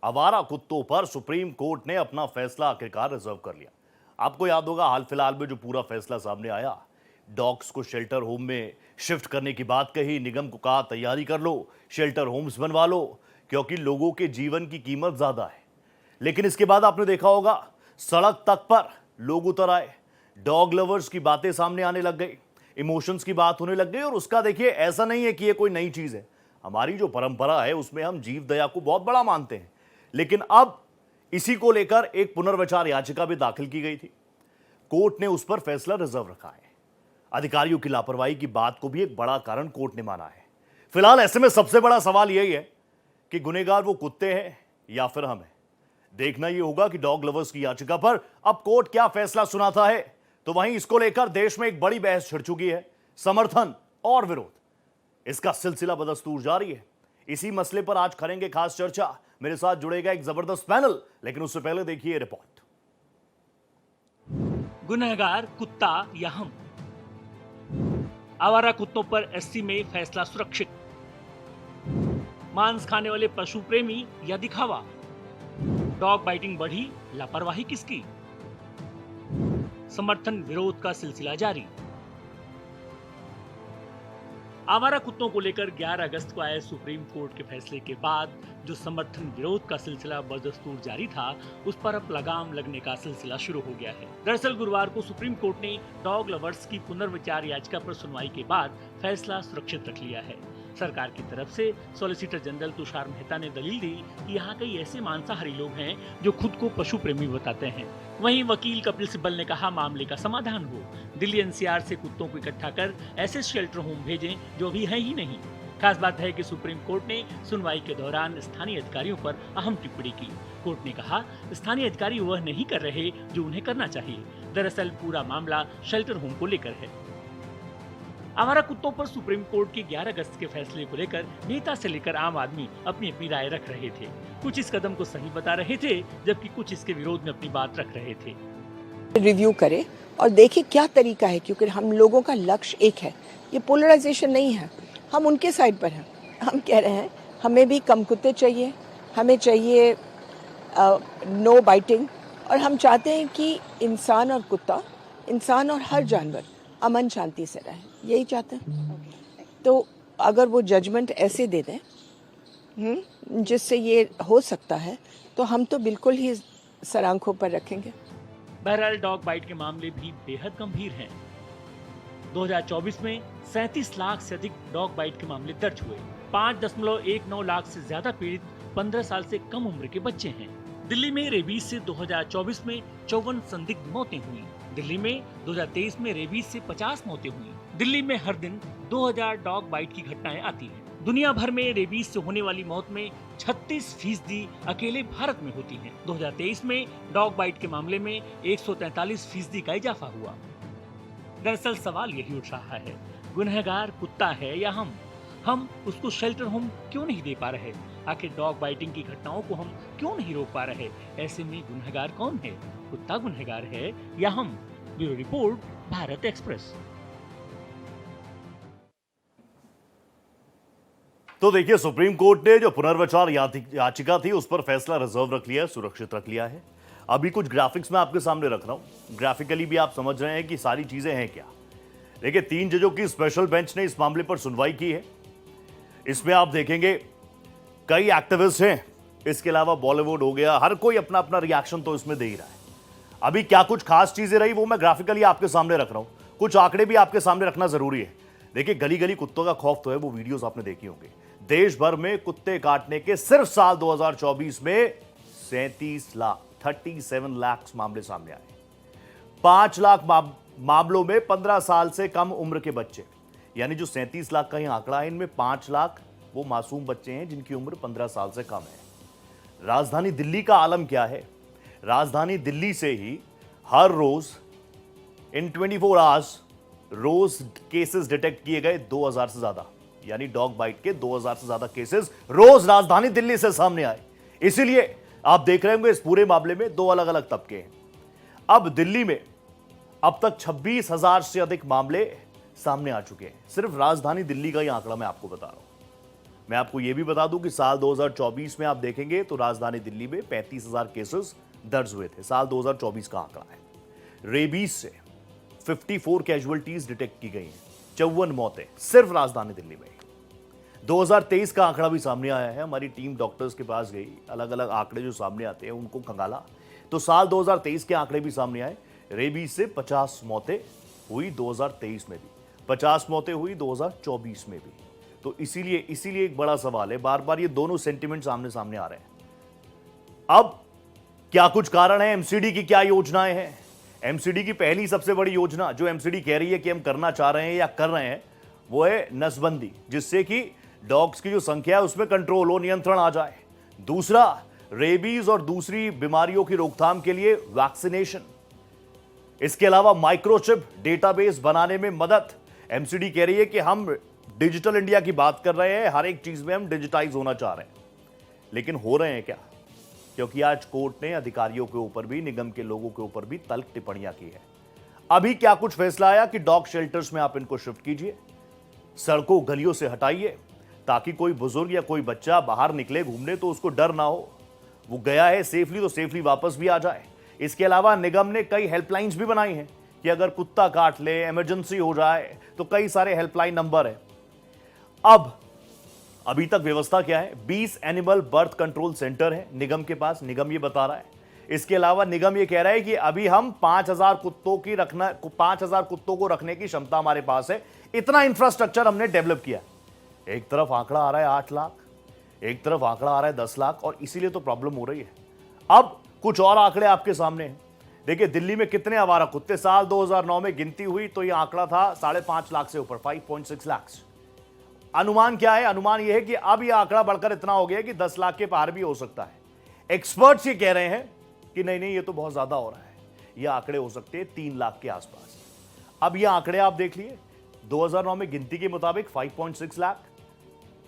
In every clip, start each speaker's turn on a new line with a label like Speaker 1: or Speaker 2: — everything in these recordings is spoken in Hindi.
Speaker 1: आवारा कुत्तों पर सुप्रीम कोर्ट ने अपना फैसला आखिरकार रिजर्व कर लिया। आपको याद होगा हाल फिलहाल में जो पूरा फैसला सामने आया, डॉग्स को शेल्टर होम में शिफ्ट करने की बात कही, निगम को कहा तैयारी कर लो, शेल्टर होम्स बनवा लो, क्योंकि लोगों के जीवन की कीमत ज्यादा है। लेकिन इसके बाद आपने देखा होगा सड़क तक पर लोग उतर आए, डॉग लवर्स की बातें सामने आने लग गई, इमोशंस की बात होने लग गई। और उसका देखिए ऐसा नहीं है कि ये कोई नई चीज है, हमारी जो परंपरा है उसमें हम जीव दया को बहुत बड़ा मानते हैं। लेकिन अब इसी को लेकर एक पुनर्विचार याचिका भी दाखिल की गई थी। कोर्ट ने उस पर फैसला रिजर्व रखा है। अधिकारियों की लापरवाही की बात को भी एक बड़ा कारण कोर्ट ने माना है। फिलहाल ऐसे में सबसे बड़ा सवाल यही है कि गुनहगार वो कुत्ते हैं या फिर हम हैं। देखना यह होगा कि डॉग लवर्स की याचिका पर अब कोर्ट क्या फैसला सुनाता है। तो वहीं इसको लेकर देश में एक बड़ी बहस छिड़ चुकी है, समर्थन और विरोध, इसका सिलसिला बदस्तूर जारी है। इसी मसले पर आज करेंगे खास चर्चा। मेरे साथ जुड़ेगा एक जबरदस्त पैनल, लेकिन उससे पहले देखिए रिपोर्ट।
Speaker 2: गुनहगार कुत्ता या हम? आवारा कुत्तों पर एससी में फैसला सुरक्षित। मांस खाने वाले पशु प्रेमी या दिखावा? डॉग बाइटिंग बढ़ी, लापरवाही किसकी? समर्थन विरोध का सिलसिला जारी। आवारा कुत्तों को लेकर 11 अगस्त को आए सुप्रीम कोर्ट के फैसले के बाद जो समर्थन विरोध का सिलसिला बदस्तूर जारी था, उस पर अब लगाम लगने का सिलसिला शुरू हो गया है। दरअसल गुरुवार को सुप्रीम कोर्ट ने डॉग लवर्स की पुनर्विचार याचिका पर सुनवाई के बाद फैसला सुरक्षित रख लिया है। सरकार की तरफ से सॉलिसिटर जनरल तुषार मेहता ने दलील दी कि यहाँ कई ऐसे मांसाहारी लोग हैं जो खुद को पशु प्रेमी बताते हैं। वहीं वकील कपिल सिब्बल ने कहा मामले का समाधान हो, दिल्ली एनसीआर से कुत्तों को इकट्ठा कर ऐसे शेल्टर होम भेजें जो अभी है ही नहीं। खास बात है कि सुप्रीम कोर्ट ने सुनवाई के दौरान स्थानीय अधिकारियों पर अहम टिप्पणी की। कोर्ट ने कहा स्थानीय अधिकारी वह नहीं कर रहे जो उन्हें करना चाहिए। दरअसल पूरा मामला शेल्टर होम को लेकर है। आवारा कुत्तों पर सुप्रीम कोर्ट के 11 अगस्त के फैसले को लेकर नेता से लेकर आम आदमी अपनी अपनी राय रख रहे थे। कुछ इस कदम को सही बता रहे थे, जबकि कुछ इसके विरोध में अपनी बात रख रहे थे।
Speaker 3: रिव्यू करे और देखे क्या तरीका है, क्योंकि हम लोगों का लक्ष्य एक है, ये पोलराइजेशन नहीं है। हम उनके साइड पर हैं। हम कह रहे हैं हमें भी कम कुत्ते चाहिए, हमें चाहिए नो बाइटिंग, और हम चाहते हैं कि इंसान और कुत्ता, इंसान और हर जानवर अमन शांति से रहे, यही चाहते हैं। तो अगर वो जजमेंट ऐसे दे दें जिससे ये हो सकता है, तो हम तो बिल्कुल ही सर आंखों पर रखेंगे।
Speaker 2: बहरहाल डॉग बाइट के मामले भी बेहद गंभीर हैं। 2024 में 37 लाख से अधिक डॉग बाइट के मामले दर्ज हुए। 5.19 लाख से ज्यादा पीड़ित 15 साल से कम उम्र के बच्चे हैं। दिल्ली में रेबीज से 2024 में 54 संदिग्ध मौतें हुई। दिल्ली में 2023 में रेबीज से 50 मौतें हुई। दिल्ली में हर दिन 2000 डॉग बाइट की घटनाएं आती हैं। दुनिया भर में रेबीज से होने वाली मौत में 36% अकेले भारत में होती हैं। 2023 में डॉग बाइट के मामले में 143% का इजाफा हुआ। दरअसल सवाल यही उठ रहा है, गुनहगार कुत्ता है या हम उसको शेल्टर होम क्यों नहीं दे पा रहे? आखिर डॉग बाइटिंग की घटनाओं को हम क्यों नहीं रोक पा रहे? ऐसे में गुनहगार कौन है? कुत्ता गुनहगार है या हम? Bureau report, Bharat express.
Speaker 1: तो देखिए सुप्रीम कोर्ट ने जो पुनर्विचार याचिका थी उस पर फैसला रिजर्व रख लिया है, सुरक्षित रख लिया है। अभी कुछ ग्राफिक्स में आपके सामने रख रहा हूं, ग्राफिकली भी आप समझ रहे हैं कि सारी चीजें हैं क्या। देखिए 3 जजों की स्पेशल बेंच ने इस मामले पर सुनवाई की है। इसमें आप देखेंगे कई एक्टिविस्ट हैं, इसके अलावा बॉलीवुड हो गया, हर कोई अपना अपना रिएक्शन तो इसमें दे ही रहा है। अभी क्या कुछ खास चीजें रही वो मैं ग्राफिकली आपके सामने रख रहा हूं, कुछ आंकड़े भी आपके सामने रखना जरूरी है। देखिए गली गली कुत्तों का खौफ तो है, वो वीडियोस आपने देखी होंगी। देश भर में कुत्ते काटने के सिर्फ साल 2024 में 37 लाख मामले सामने आए। 5 लाख मामलों में 15 साल से कम उम्र के बच्चे, यानी जो 37 लाख का ही आंकड़ा है, इनमें 5 लाख वो मासूम बच्चे हैं जिनकी उम्र 15 साल से कम है। राजधानी दिल्ली का आलम क्या है? राजधानी दिल्ली से ही हर रोज इन 24 आवर्स रोज केसेस डिटेक्ट किए गए 2000 से ज्यादा, यानी डॉग बाइट के 2000 से ज्यादा केसेस रोज राजधानी दिल्ली से सामने आए। इसीलिए आप देख रहे होंगे इस पूरे मामले में 2 अलग अलग तबके हैं। अब दिल्ली में अब तक 26,000 से अधिक मामले सामने आ चुके हैं। सिर्फ राजधानी दिल्ली का ही आंकड़ा मैं आपको बता रहा हूं। मैं आपको यह भी बता दूं कि साल 2024 में आप देखेंगे तो राजधानी दिल्ली में 35,000 केसेस दर्ज हुए थे। साल 2024 का आंकड़ा है। रेबीज से 54 कैजुअलिटीज डिटेक्ट की गई हैं, 54 मौतें सिर्फ राजधानी दिल्ली में। 2023 का आंकड़ा भी सामने आया है। हमारी टीम डॉक्टर्स के पास गई, अलग अलग आंकड़े जो सामने आते हैं उनको खंगाला, तो साल 2023 के आंकड़े भी सामने आए। रेबीज से 50 मौतें हुई 2023 में भी, 50 मौतें हुई 2024 में भी। तो इसीलिए एक बड़ा सवाल है, बार बार ये दोनों सेंटिमेंट सामने सामने आ रहे हैं। अब क्या कुछ कारण है, एमसीडी की क्या योजनाएं हैं? एमसीडी की पहली सबसे बड़ी योजना जो एमसीडी कह रही है कि हम करना चाह रहे हैं या कर रहे हैं, वो है नसबंदी, जिससे कि डॉग्स की जो संख्या है उसमें कंट्रोल हो, नियंत्रण आ जाए। दूसरा, रेबीज और दूसरी बीमारियों की रोकथाम के लिए वैक्सीनेशन। इसके अलावा माइक्रोचिप डेटाबेस बनाने में मदद। एमसीडी कह रही है कि हम डिजिटल इंडिया की बात कर रहे हैं, हर एक चीज में हम डिजिटाइज होना चाह रहे हैं, लेकिन हो रहे हैं क्या? क्योंकि आज कोर्ट ने अधिकारियों के ऊपर भी, निगम के लोगों के ऊपर भी तल्ख टिप्पणियां की है। अभी क्या कुछ फैसला आया कि डॉग शेल्टर्स में आप इनको शिफ्ट कीजिए, सड़कों गलियों से हटाइए, ताकि कोई बुजुर्ग या कोई बच्चा बाहर निकले घूमने तो उसको डर ना हो, वो गया है सेफली तो सेफली वापस भी आ जाए। इसके अलावा निगम ने कई हेल्पलाइंस भी बनाई हैं कि अगर कुत्ता काट ले, इमरजेंसी हो जाए, तो कई सारे हेल्पलाइन नंबर है। अब अभी तक व्यवस्था क्या है? 20 एनिमल बर्थ कंट्रोल सेंटर है निगम के पास, निगम ये बता रहा है। इसके अलावा निगम ये कह रहा है कि अभी हम 5,000 कुत्तों को रखने की क्षमता हमारे पास है, इतना इंफ्रास्ट्रक्चर हमने डेवलप किया। एक तरफ आंकड़ा आ रहा है 8 लाख, एक तरफ आंकड़ा आ रहा है 10 लाख, और इसीलिए तो प्रॉब्लम हो रही है। अब कुछ और आंकड़े आपके सामने हैं। देखिए दिल्ली में कितने आवारा कुत्ते, साल 2009 में गिनती हुई तो यह आंकड़ा था 5.5 लाख से ऊपर, 5.6 लाख। अनुमान क्या है? अनुमान यह है कि अब यह आंकड़ा बढ़कर इतना हो गया कि 10 लाख के पार भी हो सकता है। एक्सपर्ट्स ये कह रहे हैं कि नहीं ये तो बहुत ज्यादा हो रहा है, ये आंकड़े हो सकते हैं 3 लाख के आसपास। अब ये आंकड़े आप देख लिए, 2009 में गिनती के मुताबिक 5.6 लाख,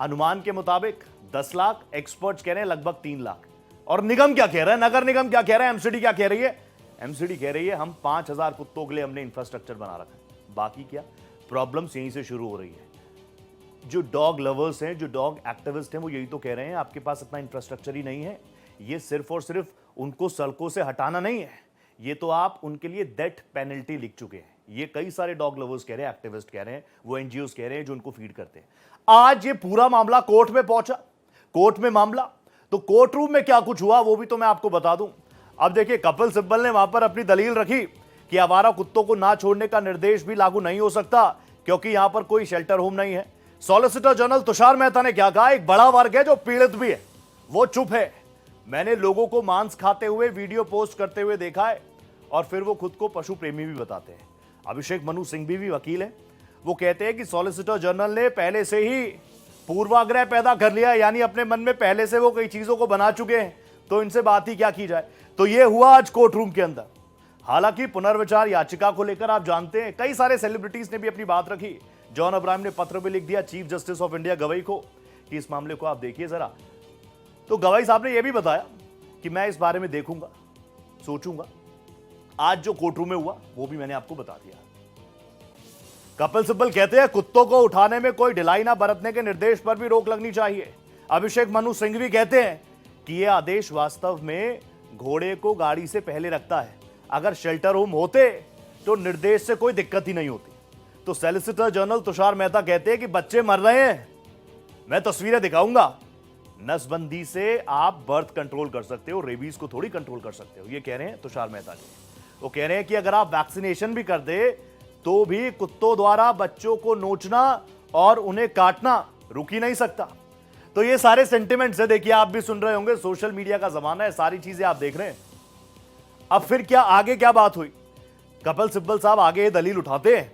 Speaker 1: अनुमान के मुताबिक 10 लाख, एक्सपर्ट्स कह रहे हैं लगभग 3 लाख। और निगम क्या कह रहा है, नगर निगम क्या कह रहा है, एमसीडी क्या कह रही है? एमसीडी कह रही है हम 5,000 कुत्तों के लिए हमने इंफ्रास्ट्रक्चर बना रखा है। बाकी क्या, प्रॉब्लम्स यहीं से शुरू हो रही है। जो डॉग लवर्स हैं, जो डॉग एक्टिविस्ट हैं, वो यही तो कह रहे हैं आपके पास इतना इंफ्रास्ट्रक्चर ही नहीं है। ये सिर्फ और सिर्फ उनको सड़कों से हटाना नहीं है, ये तो आप उनके लिए डेथ पेनल्टी लिख चुके हैं। ये कई सारे डॉग लवर्स कह रहे हैं, एक्टिविस्ट कह रहे हैं, वो एनजीओस कह रहे हैं जो उनको फीड करते हैं। आज ये पूरा मामला कोर्ट में पहुंचा, कोर्ट में मामला, तो कोर्ट रूम में क्या कुछ हुआ वो भी तो मैं आपको बता दूं। अब देखिए, कपिल सिब्बल ने वहां पर अपनी दलील रखी कि आवारा कुत्तों को ना छोड़ने का निर्देश भी लागू नहीं हो सकता क्योंकि यहां पर कोई शेल्टर होम नहीं है। सॉलिसिटर जनरल तुषार मेहता ने क्या कहा? एक बड़ा वर्ग है जो पीड़ित भी है, वो चुप है। मैंने लोगों को मांस खाते हुए वीडियो पोस्ट करते हुए देखा है और फिर वो खुद को पशु प्रेमी भी बताते हैं। अभिषेक मनु सिंह भी वकील है, वो कहते हैं कि सॉलिसिटर जनरल ने पहले से ही पूर्वाग्रह पैदा कर लिया, यानी अपने मन में पहले से वो कई चीजों को बना चुके हैं, तो इनसे बात ही क्या की जाए। तो ये हुआ आज कोर्ट रूम के अंदर। हालांकि पुनर्विचार याचिका को लेकर आप जानते हैं कई सारे सेलिब्रिटीज ने भी अपनी बात रखी। जॉन अब्राहम ने पत्र भी लिख दिया chief justice of India Gavai को कि इस मामले को आप देखिए जरा। तो गवई साहब ने यह भी बताया कि मैं इस बारे में देखूंगा, सोचूंगा। आज जो कोर्ट रूम में हुआ वो भी मैंने आपको बता दिया। कपिल सिब्बल कहते हैं कुत्तों को उठाने में कोई ढिलाई ना बरतने के निर्देश पर भी रोक लगनी चाहिए। अभिषेक मनु सिंह भी कहते हैं कि यह आदेश वास्तव में घोड़े को गाड़ी से पहले रखता है। अगर शेल्टर होम होते तो निर्देश से कोई दिक्कत ही नहीं होती। तो सॉलिसिटर जनरल तुषार मेहता कहते हैं कि बच्चे मर रहे हैं, मैं तस्वीरें दिखाऊंगा। नसबंदी से आप बर्थ कंट्रोल कर सकते हो, रेबीज को थोड़ी कंट्रोल कर सकते हो, ये कह रहे हैं तुषार मेहता जी। वो कह रहे हैं कि अगर आप वैक्सीनेशन भी कर दे तो भी कुत्तों द्वारा बच्चों को नोचना और उन्हें काटना रुक ही नहीं सकता। तो ये सारे सेंटिमेंट्स है, देखिए आप भी सुन रहे होंगे, सोशल मीडिया का जमाना है, सारी चीजें आप देख रहे हैं। अब फिर क्या आगे क्या बात हुई? कपिल सिब्बल साहब आगे ये दलील उठाते हैं,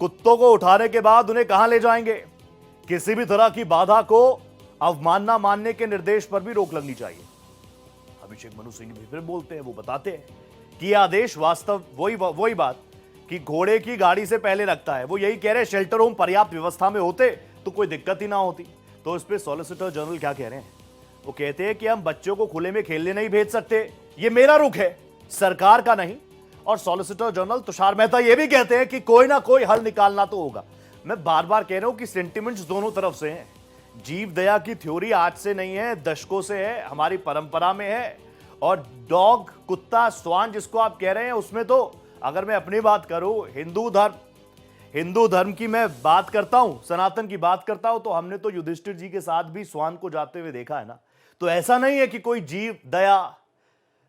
Speaker 1: कुत्तों को उठाने के बाद उन्हें कहां ले जाएंगे? किसी भी तरह की बाधा को अवमानना मानने के निर्देश पर भी रोक लगनी चाहिए। अभिषेक मनु सिंह भी फिर बोलते हैं, वो बताते हैं कि यह आदेश वास्तव वही बात कि घोड़े की गाड़ी से पहले रखता है। वो यही कह रहे हैं शेल्टर होम पर्याप्त व्यवस्था में होते तो कोई दिक्कत ही ना होती। तो इस पे सॉलिसिटर जनरल क्या कह रहे हैं? वो कहते हैं कि हम बच्चों को खुले में खेलने नहीं भेज सकते, ये मेरा रुख है, सरकार का नहीं। और सॉलिसिटर जनरल तुषार मेहता ये भी कहते हैं कि कोई ना कोई हल निकालना तो होगा। मैं बार बार कह रहा हूं कि सेंटिमेंट्स दोनों तरफ से हैं। जीव दया की थ्योरी आज से नहीं है, दशकों से है, हमारी परंपरा में है। और डॉग, कुत्ता, स्वान जिसको आप कह रहे हैं, उसमें तो अगर मैं अपनी बात करूं, हिंदू धर्म की मैं बात करता हूं, सनातन की बात करता हूं, तो हमने तो युधिष्ठिर जी के साथ भी स्वान को जाते हुए देखा है ना। तो ऐसा नहीं है कि कोई जीव दया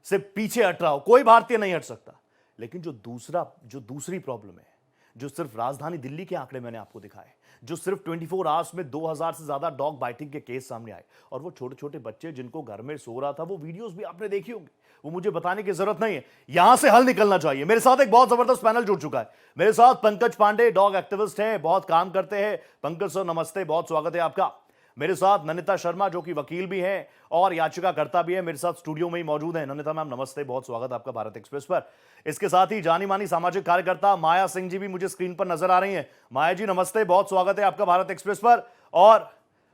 Speaker 1: से पीछे हट रहा हो, कोई भारतीय नहीं हट सकता। लेकिन जो दूसरी प्रॉब्लम है, जो सिर्फ राजधानी दिल्ली के आंकड़े मैंने आपको दिखाए, जो सिर्फ 24 आवर्स में 2000 से ज्यादा डॉग बाइटिंग के केस सामने आए, और वो छोटे छोटे बच्चे जिनको घर में सो रहा था, वो वीडियोस भी आपने देखी होंगी, वो मुझे बताने की जरूरत नहीं है। यहां से हल निकलना चाहिए। मेरे साथ एक बहुत जबरदस्त पैनल जुड़ चुका है। मेरे साथ पंकज पांडे, डॉग एक्टिविस्ट हैं, बहुत काम करते हैं। पंकज सर नमस्ते, बहुत स्वागत है आपका। मेरे साथ ननिता शर्मा जो कि वकील भी हैं और याचिकाकर्ता भी हैं, मेरे साथ स्टूडियो में ही मौजूद हैं। ननिता मैम नमस्ते, बहुत स्वागत आपका भारत एक्सप्रेस पर। इसके साथ ही जानी मानी सामाजिक कार्यकर्ता माया सिंह जी भी मुझे स्क्रीन पर नजर आ रही हैं। माया जी नमस्ते, बहुत स्वागत है आपका भारत एक्सप्रेस पर। और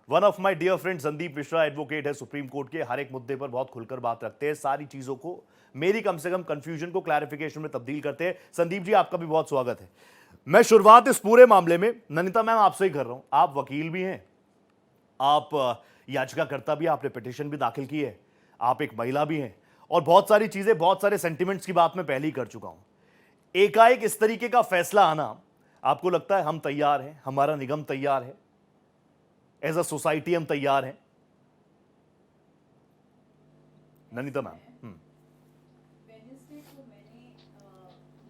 Speaker 1: one of my dear friend Sandeep Mishra, advocate है सुप्रीम कोर्ट के, हर एक मुद्दे पर बहुत खुलकर बात रखते हैं, सारी चीजों को, मेरी कम से कम कंफ्यूजन को क्लैरिफिकेशन में तब्दील करते हैं। संदीप जी आपका भी बहुत स्वागत है। मैं शुरुआत इस पूरे मामले में ननिता मैम आपसे ही कर रहा हूं। आप वकील भी हैं, आप याचिकाकर्ता भी, आपने पिटीशन भी दाखिल की है, आप एक महिला भी हैं, और बहुत सारी चीजें, बहुत सारे सेंटिमेंट्स की बात मैं पहले ही कर चुका हूं। एकाएक इस तरीके का फैसला आना, आपको लगता है हम तैयार हैं, हमारा निगम तैयार है, एज अ सोसाइटी हम तैयार हैं? ननिता मैम।
Speaker 4: वेडनेसडे को मैंने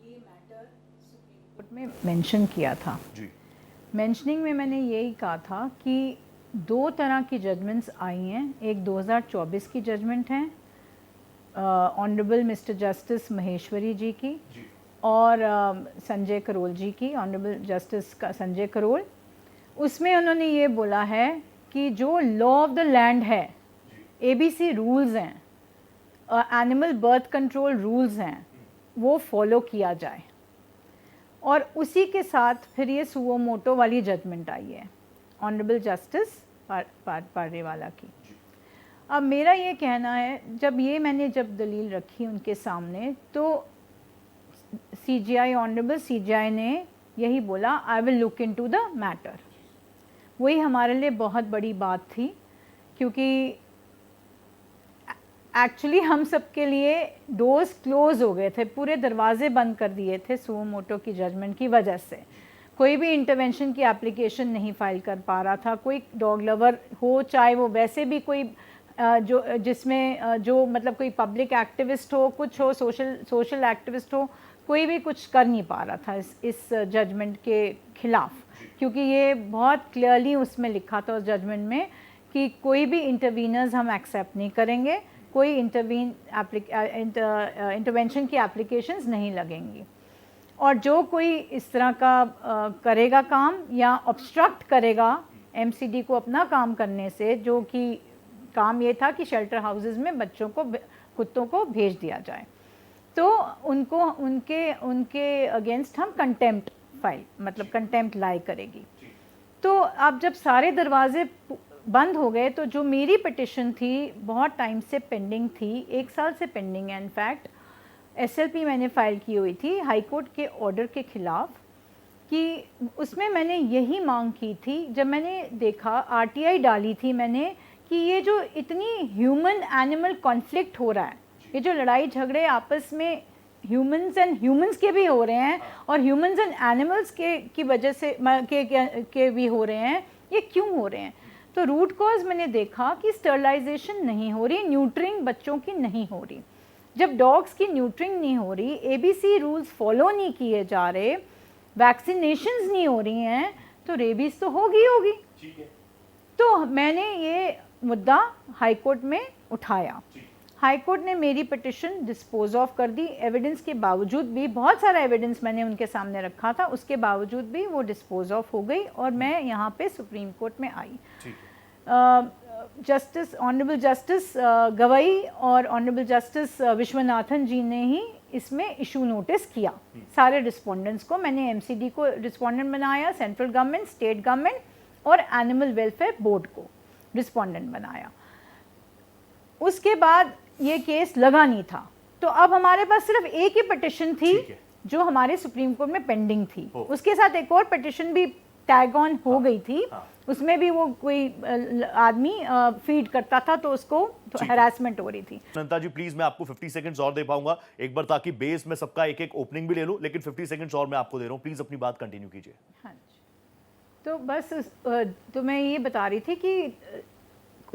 Speaker 4: ये मैटर सुप्रीम कोर्ट में मेंशन किया था
Speaker 1: जी।
Speaker 4: मेंशनिंग में मैंने यही कहा था कि दो तरह की जजमेंट्स आई हैं। एक 2024 की जजमेंट है ऑनरेबल मिस्टर जस्टिस महेश्वरी जी की और संजय करोल जी की, ऑनरेबल जस्टिस संजय करोल। उसमें उन्होंने ये बोला है कि जो लॉ ऑफ द लैंड है, ABC रूल्स हैं, एनिमल बर्थ कंट्रोल रूल्स हैं, वो फॉलो किया जाए। और उसी के साथ फिर ये सुओ मोटो वाली जजमेंट आई है ऑनरेबल जस्टिस पारेवाला की। अब मेरा ये कहना है, जब दलील रखी उनके सामने, तो CJI, ऑनरेबल CJI ने यही बोला, I will look into the matter. वही हमारे लिए बहुत बड़ी बात थी, क्योंकि एक्चुअली हम सब के लिए डोर्स क्लोज हो गए थे, पूरे दरवाजे बंद कर दिए थे सुओ मोटो की जजमेंट की वजह से। कोई भी इंटरवेंशन की एप्लीकेशन नहीं फाइल कर पा रहा था। कोई डॉग लवर हो, चाहे वो वैसे भी कोई जो मतलब कोई पब्लिक एक्टिविस्ट हो, कुछ हो, सोशल एक्टिविस्ट हो, कोई भी कुछ कर नहीं पा रहा था इस जजमेंट के खिलाफ, क्योंकि ये बहुत क्लियरली उसमें लिखा था उस जजमेंट में कि कोई भी इंटरवीनर्स हम एक्सेप्ट नहीं करेंगे, कोई इंटरवेंशन की एप्लीकेशंस नहीं लगेंगी, और जो कोई इस तरह का करेगा काम या ऑब्स्ट्रक्ट करेगा MCD को अपना काम करने से, जो कि काम ये था कि शेल्टर हाउसेस में बच्चों को, कुत्तों को भेज दिया जाए, तो उनके अगेंस्ट हम कंटेम्प्ट मतलब कंटेम्प्ट लाई करेगी। तो अब जब सारे दरवाजे बंद हो गए, तो जो मेरी पिटिशन थी बहुत टाइम से पेंडिंग थी, 1 साल से पेंडिंग है इनफैक्ट, SLP मैंने फ़ाइल की हुई थी हाई कोर्ट के ऑर्डर के ख़िलाफ़, कि उसमें मैंने यही मांग की थी, जब मैंने देखा RTI डाली थी मैंने, कि ये जो इतनी ह्यूमन एनिमल कॉन्फ्लिक्ट हो रहा है, ये जो लड़ाई झगड़े आपस में ह्यूमंस एंड ह्यूमंस के भी हो रहे हैं और ह्यूमंस एंड एनिमल्स की वजह से के भी हो रहे हैं, ये क्यों हो रहे हैं? तो रूट कॉज मैंने देखा कि स्टरलाइजेशन नहीं हो रही, न्यूट्रिंग बच्चों की नहीं हो रही। जब डॉग्स की न्यूट्रिंग नहीं हो रही, ABC रूल्स फॉलो नहीं किए जा रहे, वैक्सीनेशंस नहीं हो रही हैं, तो रेबीज तो होगी। तो मैंने ये मुद्दा हाई कोर्ट में उठाया। हाई कोर्ट ने मेरी पिटिशन डिस्पोज ऑफ कर दी, एविडेंस के बावजूद भी, बहुत सारा एविडेंस मैंने उनके सामने रखा था, उसके बावजूद भी वो डिस्पोज ऑफ हो गई और मैं यहाँ पे सुप्रीम कोर्ट में आई। ऑनरेबल जस्टिस गवई और ऑनरेबल जस्टिस विश्वनाथन जी ने ही इसमें इशू नोटिस किया सारे रिस्पोंडेंट्स को। मैंने MCD को रिस्पोंडेंट बनाया, सेंट्रल गवर्नमेंट, स्टेट गवर्नमेंट और एनिमल वेलफेयर बोर्ड को रिस्पोंडेंट बनाया। उसके बाद ये केस लगा नहीं था, तो अब हमारे पास सिर्फ एक ही पिटिशन थी जो हमारे सुप्रीम कोर्ट में पेंडिंग थी। उसके साथ एक और पिटिशन भी टैग ऑन हो गई थी, उसमें भी वो कोई आदमी फीड करता था तो उसको हैरासमेंट हो रही थी।
Speaker 1: अनंता जी प्लीज, मैं आपको 50 सेकंड्स और दे पाऊंगा एक बार, ताकि बेस में सबका एक एक ओपनिंग भी ले लूं, लेकिन 50 सेकंड्स और मैं आपको दे रहा हूं, प्लीज अपनी बात कंटिन्यू कीजिए।
Speaker 4: हाँ जी, तो बस तो मैं ये बता रही थी कि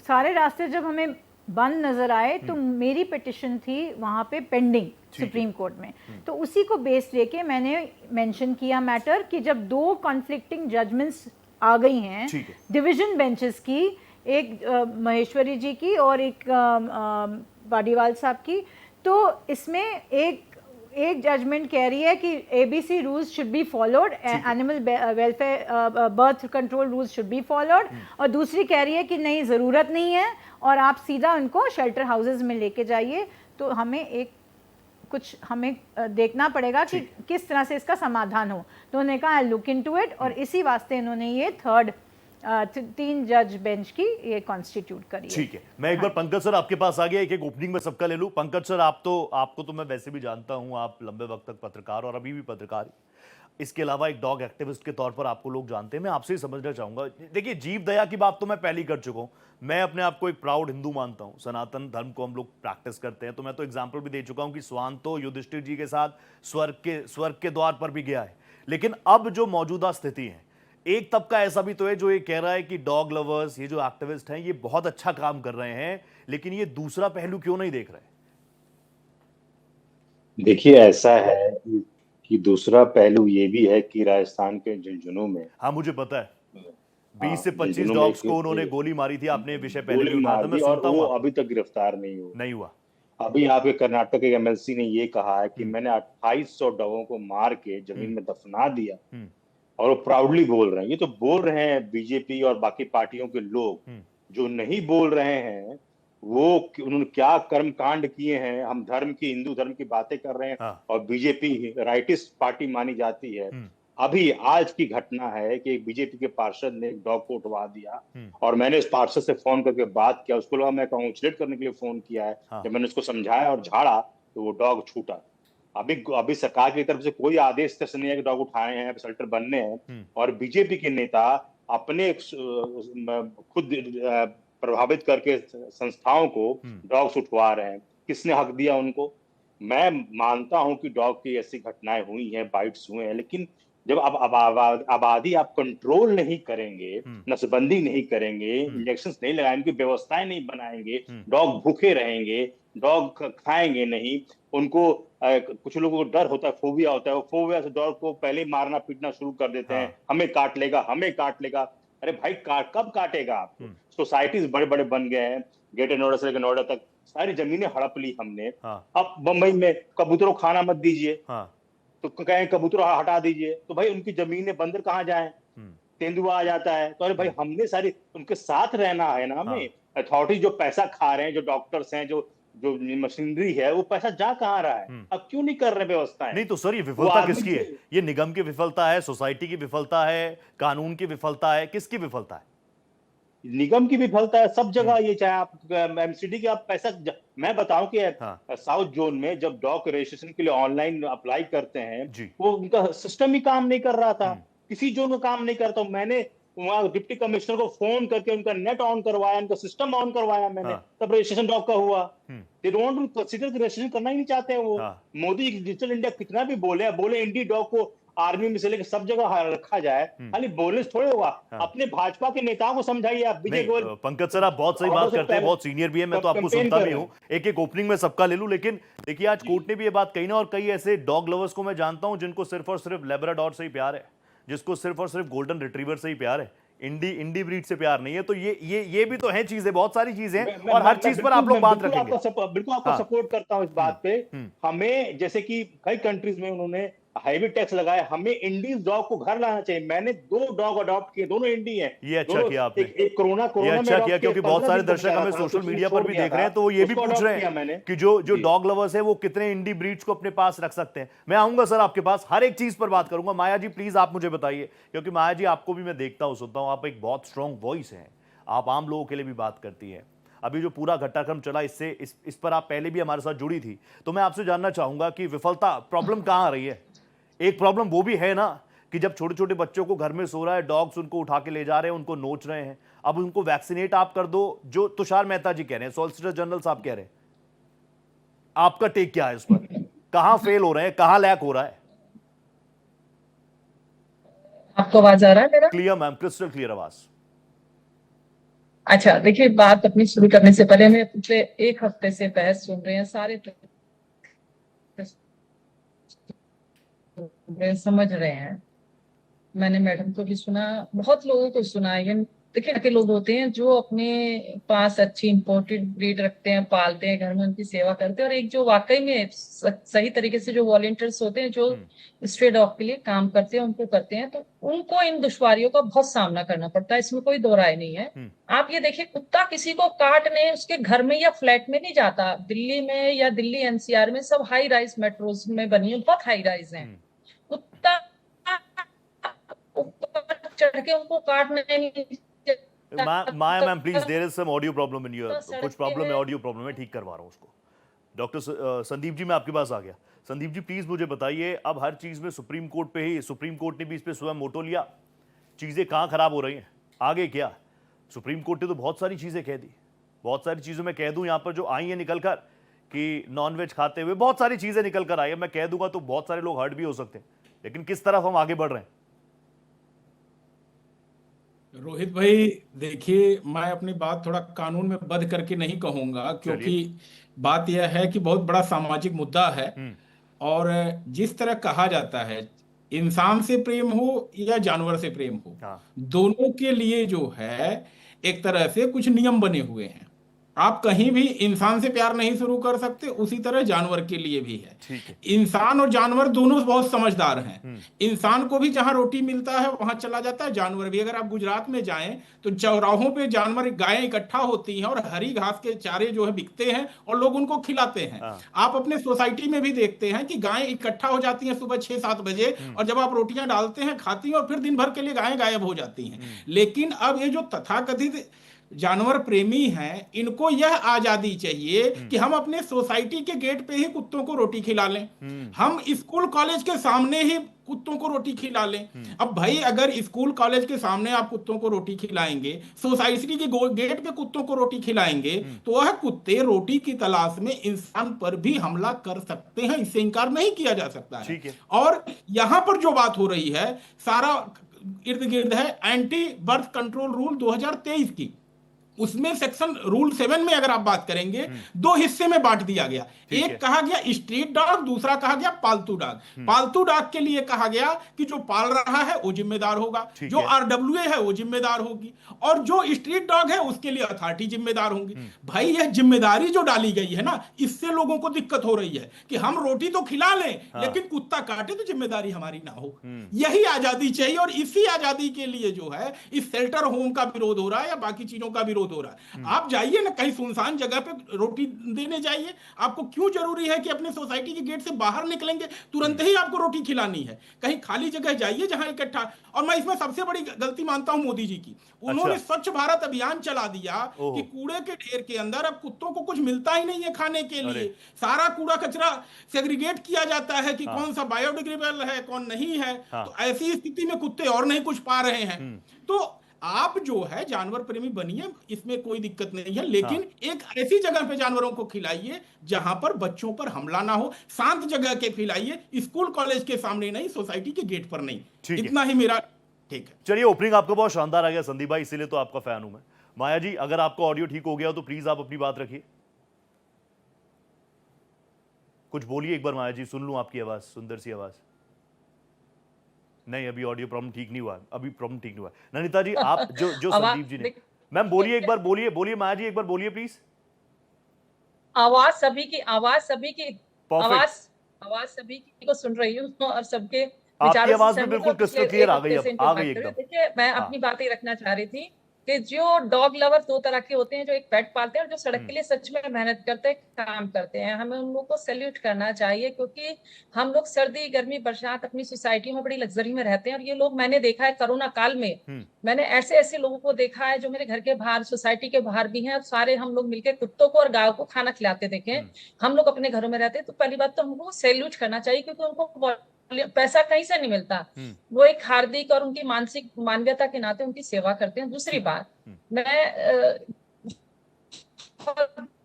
Speaker 4: सारे रास्ते जब हमें बंद नजर आए तो मेरी पिटिशन थी वहाँ पे पेंडिंग सुप्रीम कोर्ट में, तो उसी को बेस लेके मैंने मेंशन किया मैटर कि जब 2 कॉन्फ्लिक्टिंग जजमेंट्स आ गई हैं डिवीजन बेंचेस की, एक महेश्वरी जी की और एक पाडीवाल साहब की, तो इसमें एक जजमेंट कह रही है कि ABC rules should be followed, animal welfare birth control rules should be followed, और दूसरी कह रही है कि नहीं ज़रूरत नहीं है और आप सीधा उनको शेल्टर हाउसेज में लेके जाइए। तो हमें हमें देखना पड़ेगा कि किस तरह से इसका समाधान हो। तो उन्होंने कहा आई लुक इनटू इट, और इसी वास्ते इन्होंने ये 3 जज बेंच की ये कॉन्स्टिट्यूट करी है।
Speaker 1: ठीक है, मैं एक बार पंकज सर आपके पास आ गया, एक एक ओपनिंग में सबका ले लूं। पंकज सर, आपको तो मैं वैसे भी जानता हूं, आप लंबे वक्त तक पत्रकार और अभी भी पत्रकार, इसके अलावा एक डॉग एक्टिविस्ट के तौर पर आपको लोग जानते हैं। मैं आपसे ही समझना चाहूंगा, देखिए जीव दया की बात तो मैं पहले ही कर चुका हूं, मैं अपने आप को एक प्राउड हिंदू मानता हूं, सनातन धर्म को हम लोग प्रैक्टिस करते हैं, तो मैं तो एग्जाम्पल भी दे चुका हूं कि स्वान तो युधिष्ठिर जी के साथ स्वर्ग के द्वार पर भी गया है। लेकिन अब जो मौजूदा स्थिति है, एक तबका ऐसा भी तो है जो ये कह रहा है कि डॉग लवर्स, ये जो एक्टिविस्ट हैं, ये बहुत अच्छा काम कर रहे हैं, लेकिन ये दूसरा पहलू क्यों नहीं देख रहे?
Speaker 5: देखिए, ऐसा है कि दूसरा पहलू ये भी है कि राजस्थान के झुंझुनू में,
Speaker 1: हाँ मुझे पता है, 20 से 25
Speaker 5: झुंझुनू में
Speaker 1: डॉग्स को उन्होंने गोली मारी थी, आपने विषय पहले भी
Speaker 5: गोली
Speaker 1: उठाया था,
Speaker 5: मार
Speaker 1: मैं
Speaker 5: दी और
Speaker 1: सुनता
Speaker 5: वो
Speaker 1: हूँ।
Speaker 5: अभी तक गिरफ्तार नहीं
Speaker 1: हुआ।
Speaker 5: अभी आपके कर्नाटक के MLC ने ये कहा है कि मैंने 2800 डॉगों को मार के जमीन में दफना दिया, और वो प्राउडली बोल रहे हैं। ये तो बोल रहे हैं बीजेपी और बाकी पार्टियों के लोग, जो नहीं बोल रहे हैं वो उन्होंने क्या कर्म कांड किए हैं। हम धर्म की, हिंदू धर्म की बातें कर रहे हैं और बीजेपी राइटिस्ट पार्टी मानी जाती है। अभी आज की घटना है कि एक बीजेपी के पार्षद ने एक डॉग को उठवा दिया, और मैंने उस पार्षद से फोन करके बात किया, उसको लगा मैं काउंसलेट करने के लिए फोन किया है। जब मैंने उसको समझाया और झाड़ा तो वो डॉग छूटा। अभी सरकार की तरफ से कोई आदेश तक नहीं है कि डॉग उठाए हैं, शेल्टर बनने हैं, और बीजेपी के नेता अपने खुद प्रभावित करके संस्थाओं को डॉग्स उठवा रहे हैं। किसने हक दिया उनको? मैं मानता हूं कि डॉग की ऐसी घटनाएं हुई हैं, बाइट्स हुए हैं, लेकिन जब आबादी आप कंट्रोल नहीं करेंगे, नसबंदी नहीं करेंगे, इंजेक्शन नहीं लगाएंगे, व्यवस्थाएं नहीं बनाएंगे, डॉग भूखे रहेंगे, डॉग खाएंगे नहीं, उनको कुछ लोगों को डर होता है, फोबिया होता है, वो फोबिया से डॉग को पहले ही मारना पीटना शुरू कर देते हैं। हमें काट लेगा, हमें काट लेगा। अरे भाई, कब काटेगा आपको? सोसाइटीज बड़े बड़े बन गए हैं, ग्रेटर नोएडा से लेकर नोएडा तक सारी जमीनें हड़प ली हमने। अब बंबई में कबूतरों खाना मत दीजिए, तो कहें कबूतर हटा दीजिए, तो भाई उनकी जमीनें, बंदर कहाँ जाएं? तेंदुआ आ जाता है। तो अरे भाई, हमने सारी उनके साथ रहना है ना। हमें अथॉरिटी जो पैसा खा रहे हैं, जो डॉक्टर्स हैं, जो मशीनरी है, वो पैसा जा कहाँ रहा है? अब क्यों नहीं कर रहे व्यवस्थाएं?
Speaker 1: नहीं तो सर, ये विफलता किसकी है? ये निगम की विफलता है, सोसाइटी की विफलता है, कानून की विफलता है, किसकी विफलता है?
Speaker 5: निगम की विफलता है सब जगह। ये चाहे आप MCD के आप पैसा, मैं बताऊं कि साउथ जोन में जब डॉग रजिस्ट्रेशन के लिए ऑनलाइन अप्लाई करते हैं, वो उनका सिस्टम ही काम नहीं कर रहा था, किसी जोन में काम नहीं करता। मैंने वहाँ डिप्टी कमिश्नर को फोन करके उनका नेट ऑन करवाया, उनका सिस्टम ऑन करवाया मैंने, तब रजिस्ट्रेशन डॉग का हुआ। दे डोंट कंसीडर, रजिस्ट्रेशन करना ही नहीं चाहते हैं वो। मोदी डिजिटल इंडिया कितना भी बोले इंडी डॉग को आर्मी में से लेकर सब जगह रखा जाए, खाली बोलने से थोड़े होगा। अपने भाजपा के नेताओं को समझाइए आप। विजय गोयल,
Speaker 1: पंकज सर, आप बहुत सही बात करते हैं, बहुत सीनियर भी है, मैं तो आपको सुनता भी हूँ। एक एक ओपनिंग में सबका ले लूं, लेकिन देखिए आज कोर्ट ने भी ये बात कही ना, और कई ऐसे डॉग लवर्स को मैं जानता हूं जिनको सिर्फ और सिर्फ लेब्राडोर से ही प्यार है, जिसको सिर्फ और सिर्फ गोल्डन रिट्रीवर से ही प्यार है, इंडी ब्रीड से प्यार नहीं है। तो ये भी तो है चीजें, बहुत सारी चीजें, और हर चीज पर आप लोग बात रखेंगे।
Speaker 5: बिल्कुल आपको सपोर्ट करता हूं इस बात पे। हमें, जैसे कि कई कंट्रीज में उन्होंने हैवी टैक्स लगाया, हमें इंडीज डॉग को घर लाना चाहिए। मैंने 2 डॉग अडॉप्ट किए, दोनों इंडी हैं।
Speaker 1: ये अच्छा किया आपने,
Speaker 5: एक कोरोना
Speaker 1: ये अच्छा किया, क्योंकि बहुत सारे दर्शक हमें सोशल मीडिया पर भी देख रहे हैं, तो वो ये भी पूछ रहे हैं कि जो डॉग लवर्स है वो कितने इंडी ब्रीड्स को अपने पास रख सकते हैं। मैं आऊंगा सर आपके पास, हर एक चीज पर बात करूंगा। माया जी प्लीज आप मुझे बताइए, क्योंकि माया जी आपको भी मैं देखता हूं, सुनता हूं, आप एक बहुत स्ट्रॉन्ग वॉइस है, आप आम लोगों के लिए भी बात करती है। अभी जो पूरा घटनाक्रम चला, इस पर आप पहले भी हमारे साथ जुड़ी थी, तो मैं आपसे जानना चाहूंगा कि विफलता, प्रॉब्लम कहां आ रही है? एक प्रॉब्लम वो भी है ना कि जब छोटे छोटे बच्चों को घर में सो रहा है, डॉग्स उनको उठा के ले जा रहे हैं, उनको नोच रहे हैं, अब उनको वैक्सीनेट आप कर दो, जो तुषार मेहता जी कह रहे हैं, सॉलिसिटर जनरल साहब कह रहे हैं, आपका टेक क्या है इस पर? कहां फेल हो रहे हैं, कहां लैक हो रहा है?
Speaker 6: आपको आवाज आ रहा है मेरा?
Speaker 1: क्लियर मैम, क्रिस्टल क्लियर आवाज।
Speaker 6: अच्छा, देखिए, बात अपनी शुरू करने से पहले मैं पिछले एक हफ्ते से बहस सुन रहे हैं, सारे समझ रहे हैं। मैंने मैडम को भी सुना, बहुत लोगों को सुना। इवन देखिए के लोग होते हैं जो अपने पास अच्छी इंपोर्टेड ब्रीड रखते हैं, पालते हैं, घर में उनकी सेवा करते हैं, और एक जो वाकई में सही तरीके से जो वॉलंटियर्स होते हैं, जो स्ट्रे डॉग के लिए काम करते हैं, उनको करते हैं, तो उनको इन दुश्वारियों का बहुत सामना करना पड़ता है, इसमें कोई दो राय नहीं है। आप ये देखिए, कुत्ता किसी को काटने उसके घर में या फ्लैट में नहीं जाता। दिल्ली में या दिल्ली एनसीआर में सब हाई राइज मेट्रोज में बनी है, बहुत हाई राइज है। कुत्ता ऊपर चढ़ के उनको काटने नहीं।
Speaker 1: Maya ma'am please, there is some audio problem in your, कुछ प्रॉब्लम है, ऑडियो प्रॉब्लम है, ठीक करवा रहा हूं उसको। डॉक्टर संदीप जी, मैं आपके पास आ गया। संदीप जी प्लीज मुझे बताइए, अब हर चीज में सुप्रीम कोर्ट पे ही, सुप्रीम कोर्ट ने भी इस पे स्वयं मोटो लिया, चीजें कहां खराब हो रही हैं, आगे क्या? सुप्रीम कोर्ट ने तो बहुत सारी चीजें कह दी, बहुत सारी चीजों में कह दूं यहां पर जो आई है निकल कर, कि नॉनवेज खाते हुए बहुत सारी चीजें निकल कर आई है। मैं कह दूंगा तो बहुत सारे लोग हर्ट भी हो सकते हैं, लेकिन किस तरफ हम आगे बढ़ रहे हैं?
Speaker 7: रोहित भाई, देखिए, मैं अपनी बात थोड़ा कानून में बंद करके नहीं कहूंगा, क्योंकि बात यह है कि बहुत बड़ा सामाजिक मुद्दा है। और जिस तरह कहा जाता है, इंसान से प्रेम हो या जानवर से प्रेम हो, दोनों के लिए जो है एक तरह से कुछ नियम बने हुए हैं। आप कहीं भी इंसान से प्यार नहीं शुरू कर सकते, उसी तरह जानवर के लिए भी है। इंसान और जानवर दोनों बहुत समझदार हैं। इंसान को भी जहां रोटी मिलता है वहां चला जाता है, जानवर भी। अगर आप गुजरात में जाएं तो चौराहों पे जानवर, गायें इकट्ठा होती हैं और हरी घास के चारे जो है बिकते हैं और लोग उनको खिलाते हैं। आप अपने सोसाइटी में भी देखते हैं कि गायें इकट्ठा हो जाती हैं सुबह 6-7 बजे, और जब आप रोटियां डालते हैं, खाती हैं, और फिर दिन भर के लिए गायें गायब हो जाती हैं। लेकिन अब ये जो तथाकथित जानवर प्रेमी हैं, इनको यह आजादी चाहिए कि हम अपने सोसाइटी के गेट पे ही कुत्तों को रोटी खिला लें, हम स्कूल कॉलेज के सामने ही कुत्तों को रोटी खिला लें। अब भाई, अगर स्कूल कॉलेज के सामने आप कुत्तों को रोटी खिलाएंगे, सोसाइटी के गेट पे कुत्तों को रोटी खिलाएंगे, तो वह कुत्ते रोटी की तलाश में इंसान पर भी हमला कर सकते हैं, इससे इनकार नहीं किया जा सकता है। और यहां पर जो बात हो रही है, सारा इर्द गिर्द है एंटी बर्थ कंट्रोल रूल 2023 की। उसमें सेक्शन रूल 7 में अगर आप बात करेंगे, 2 हिस्से में बांट दिया गया। एक कहा गया स्ट्रीट डॉग, दूसरा कहा गया पालतू डॉग। पालतू डॉग के लिए कहा गया कि जो पाल रहा है वो जिम्मेदार होगा, जो RWA है वो जिम्मेदार होगी, और जो स्ट्रीट डॉग है उसके लिए अथॉरिटी जिम्मेदार होंगी। भाई, यह जिम्मेदारी जो डाली गई है ना, इससे लोगों को दिक्कत हो रही है कि हम रोटी तो खिला लें, लेकिन कुत्ता काटे तो जिम्मेदारी हमारी ना हो। यही आजादी चाहिए, और इसी आजादी के लिए जो है इस शेल्टर होम का विरोध हो रहा है या बाकी चीजों का विरोध हो रहा है। आप जाइए ना, कहीं सुनसान जगह पे रोटी देने जाइए, आपको क्यों जरूरी है कि अपने सोसाइटी के गेट से बाहर निकलेंगे तुरंत ही आपको रोटी खिलानी है? कहीं खाली जगह जाइए जहां इकट्ठा। और मैं इसमें सबसे बड़ी गलती मानता हूं मोदी जी की, उन्होंने स्वच्छ भारत अभियान चला दिया कि कूड़े के ढेर के अंदर अब कुत्तों को कुछ मिलता ही नहीं है खाने के लिए। सारा कूड़ा कचरा सेग्रीगेट किया जाता है कि कौन सा बायोडिग्रेडेबल है, कौन नहीं है। तो ऐसी स्थिति में कुत्ते और नहीं कुछ पा रहे हैं। तो आप जो है जानवर प्रेमी बनिए, इसमें कोई दिक्कत नहीं है, लेकिन एक ऐसी जगह पे जानवरों को खिलाइए जहां पर बच्चों पर हमला ना हो। शांत जगह के खिलाइए, स्कूल कॉलेज के सामने नहीं, सोसाइटी के गेट पर नहीं। इतना ही मेरा ठीक है।
Speaker 1: चलिए, ओपनिंग आपका बहुत शानदार आ गया संदीप भाई, इसीलिए तो आपका फैन हूं मैं। माया जी, अगर आपका ऑडियो ठीक हो गया तो प्लीज आप अपनी बात रखिए, कुछ बोलिए एक बार। माया जी, सुन लूं आपकी आवाज, सुंदर सी आवाज। नहीं, अभी ऑडियो प्रॉब्लम ठीक नहीं हुआ, अभी प्रॉब्लम ठीक नहीं हुआ। ननिता जी, आप जो संदीप जी ने, मैम बोलिए एक बार, बोलिए माया जी, एक बार बोलिए प्लीज।
Speaker 6: आवाज सभी की आवाज सभी की को सुन रही हूँ, और सबके
Speaker 1: आपकी आवाज में बिल्कुल क्रिस्टल क्लियर आ गई, आ गई एकदम।
Speaker 6: देखिए, मैं अपनी बात ही रखना चाह रही थी कि जो डॉग लवर 2 तरह के होते हैं, जो एक पेट पालते हैं और जो सड़क के लिए सच में मेहनत करते हैं, काम करते हैं। हमें उन लोगों को सैल्यूट करना चाहिए, क्योंकि हम लोग सर्दी गर्मी बरसात अपनी सोसाइटी में बड़ी लग्जरी में रहते हैं। और ये लोग, मैंने देखा है कोरोना काल में, मैंने ऐसे लोगों को देखा है जो मेरे घर के बाहर, सोसाइटी के बाहर भी हैं, सारे हम लोग मिलकर कुत्तों को और गायों को खाना खिलाते देखे। हम लोग अपने घरों में रहते हैं, तो पहली बात तो हमको सैल्यूट करना चाहिए, क्योंकि उनको पैसा कहीं से नहीं मिलता। वो एक हार्दिक और उनकी मानसिक मानवीयता के नाते उनकी सेवा करते हैं। दूसरी बात, मैं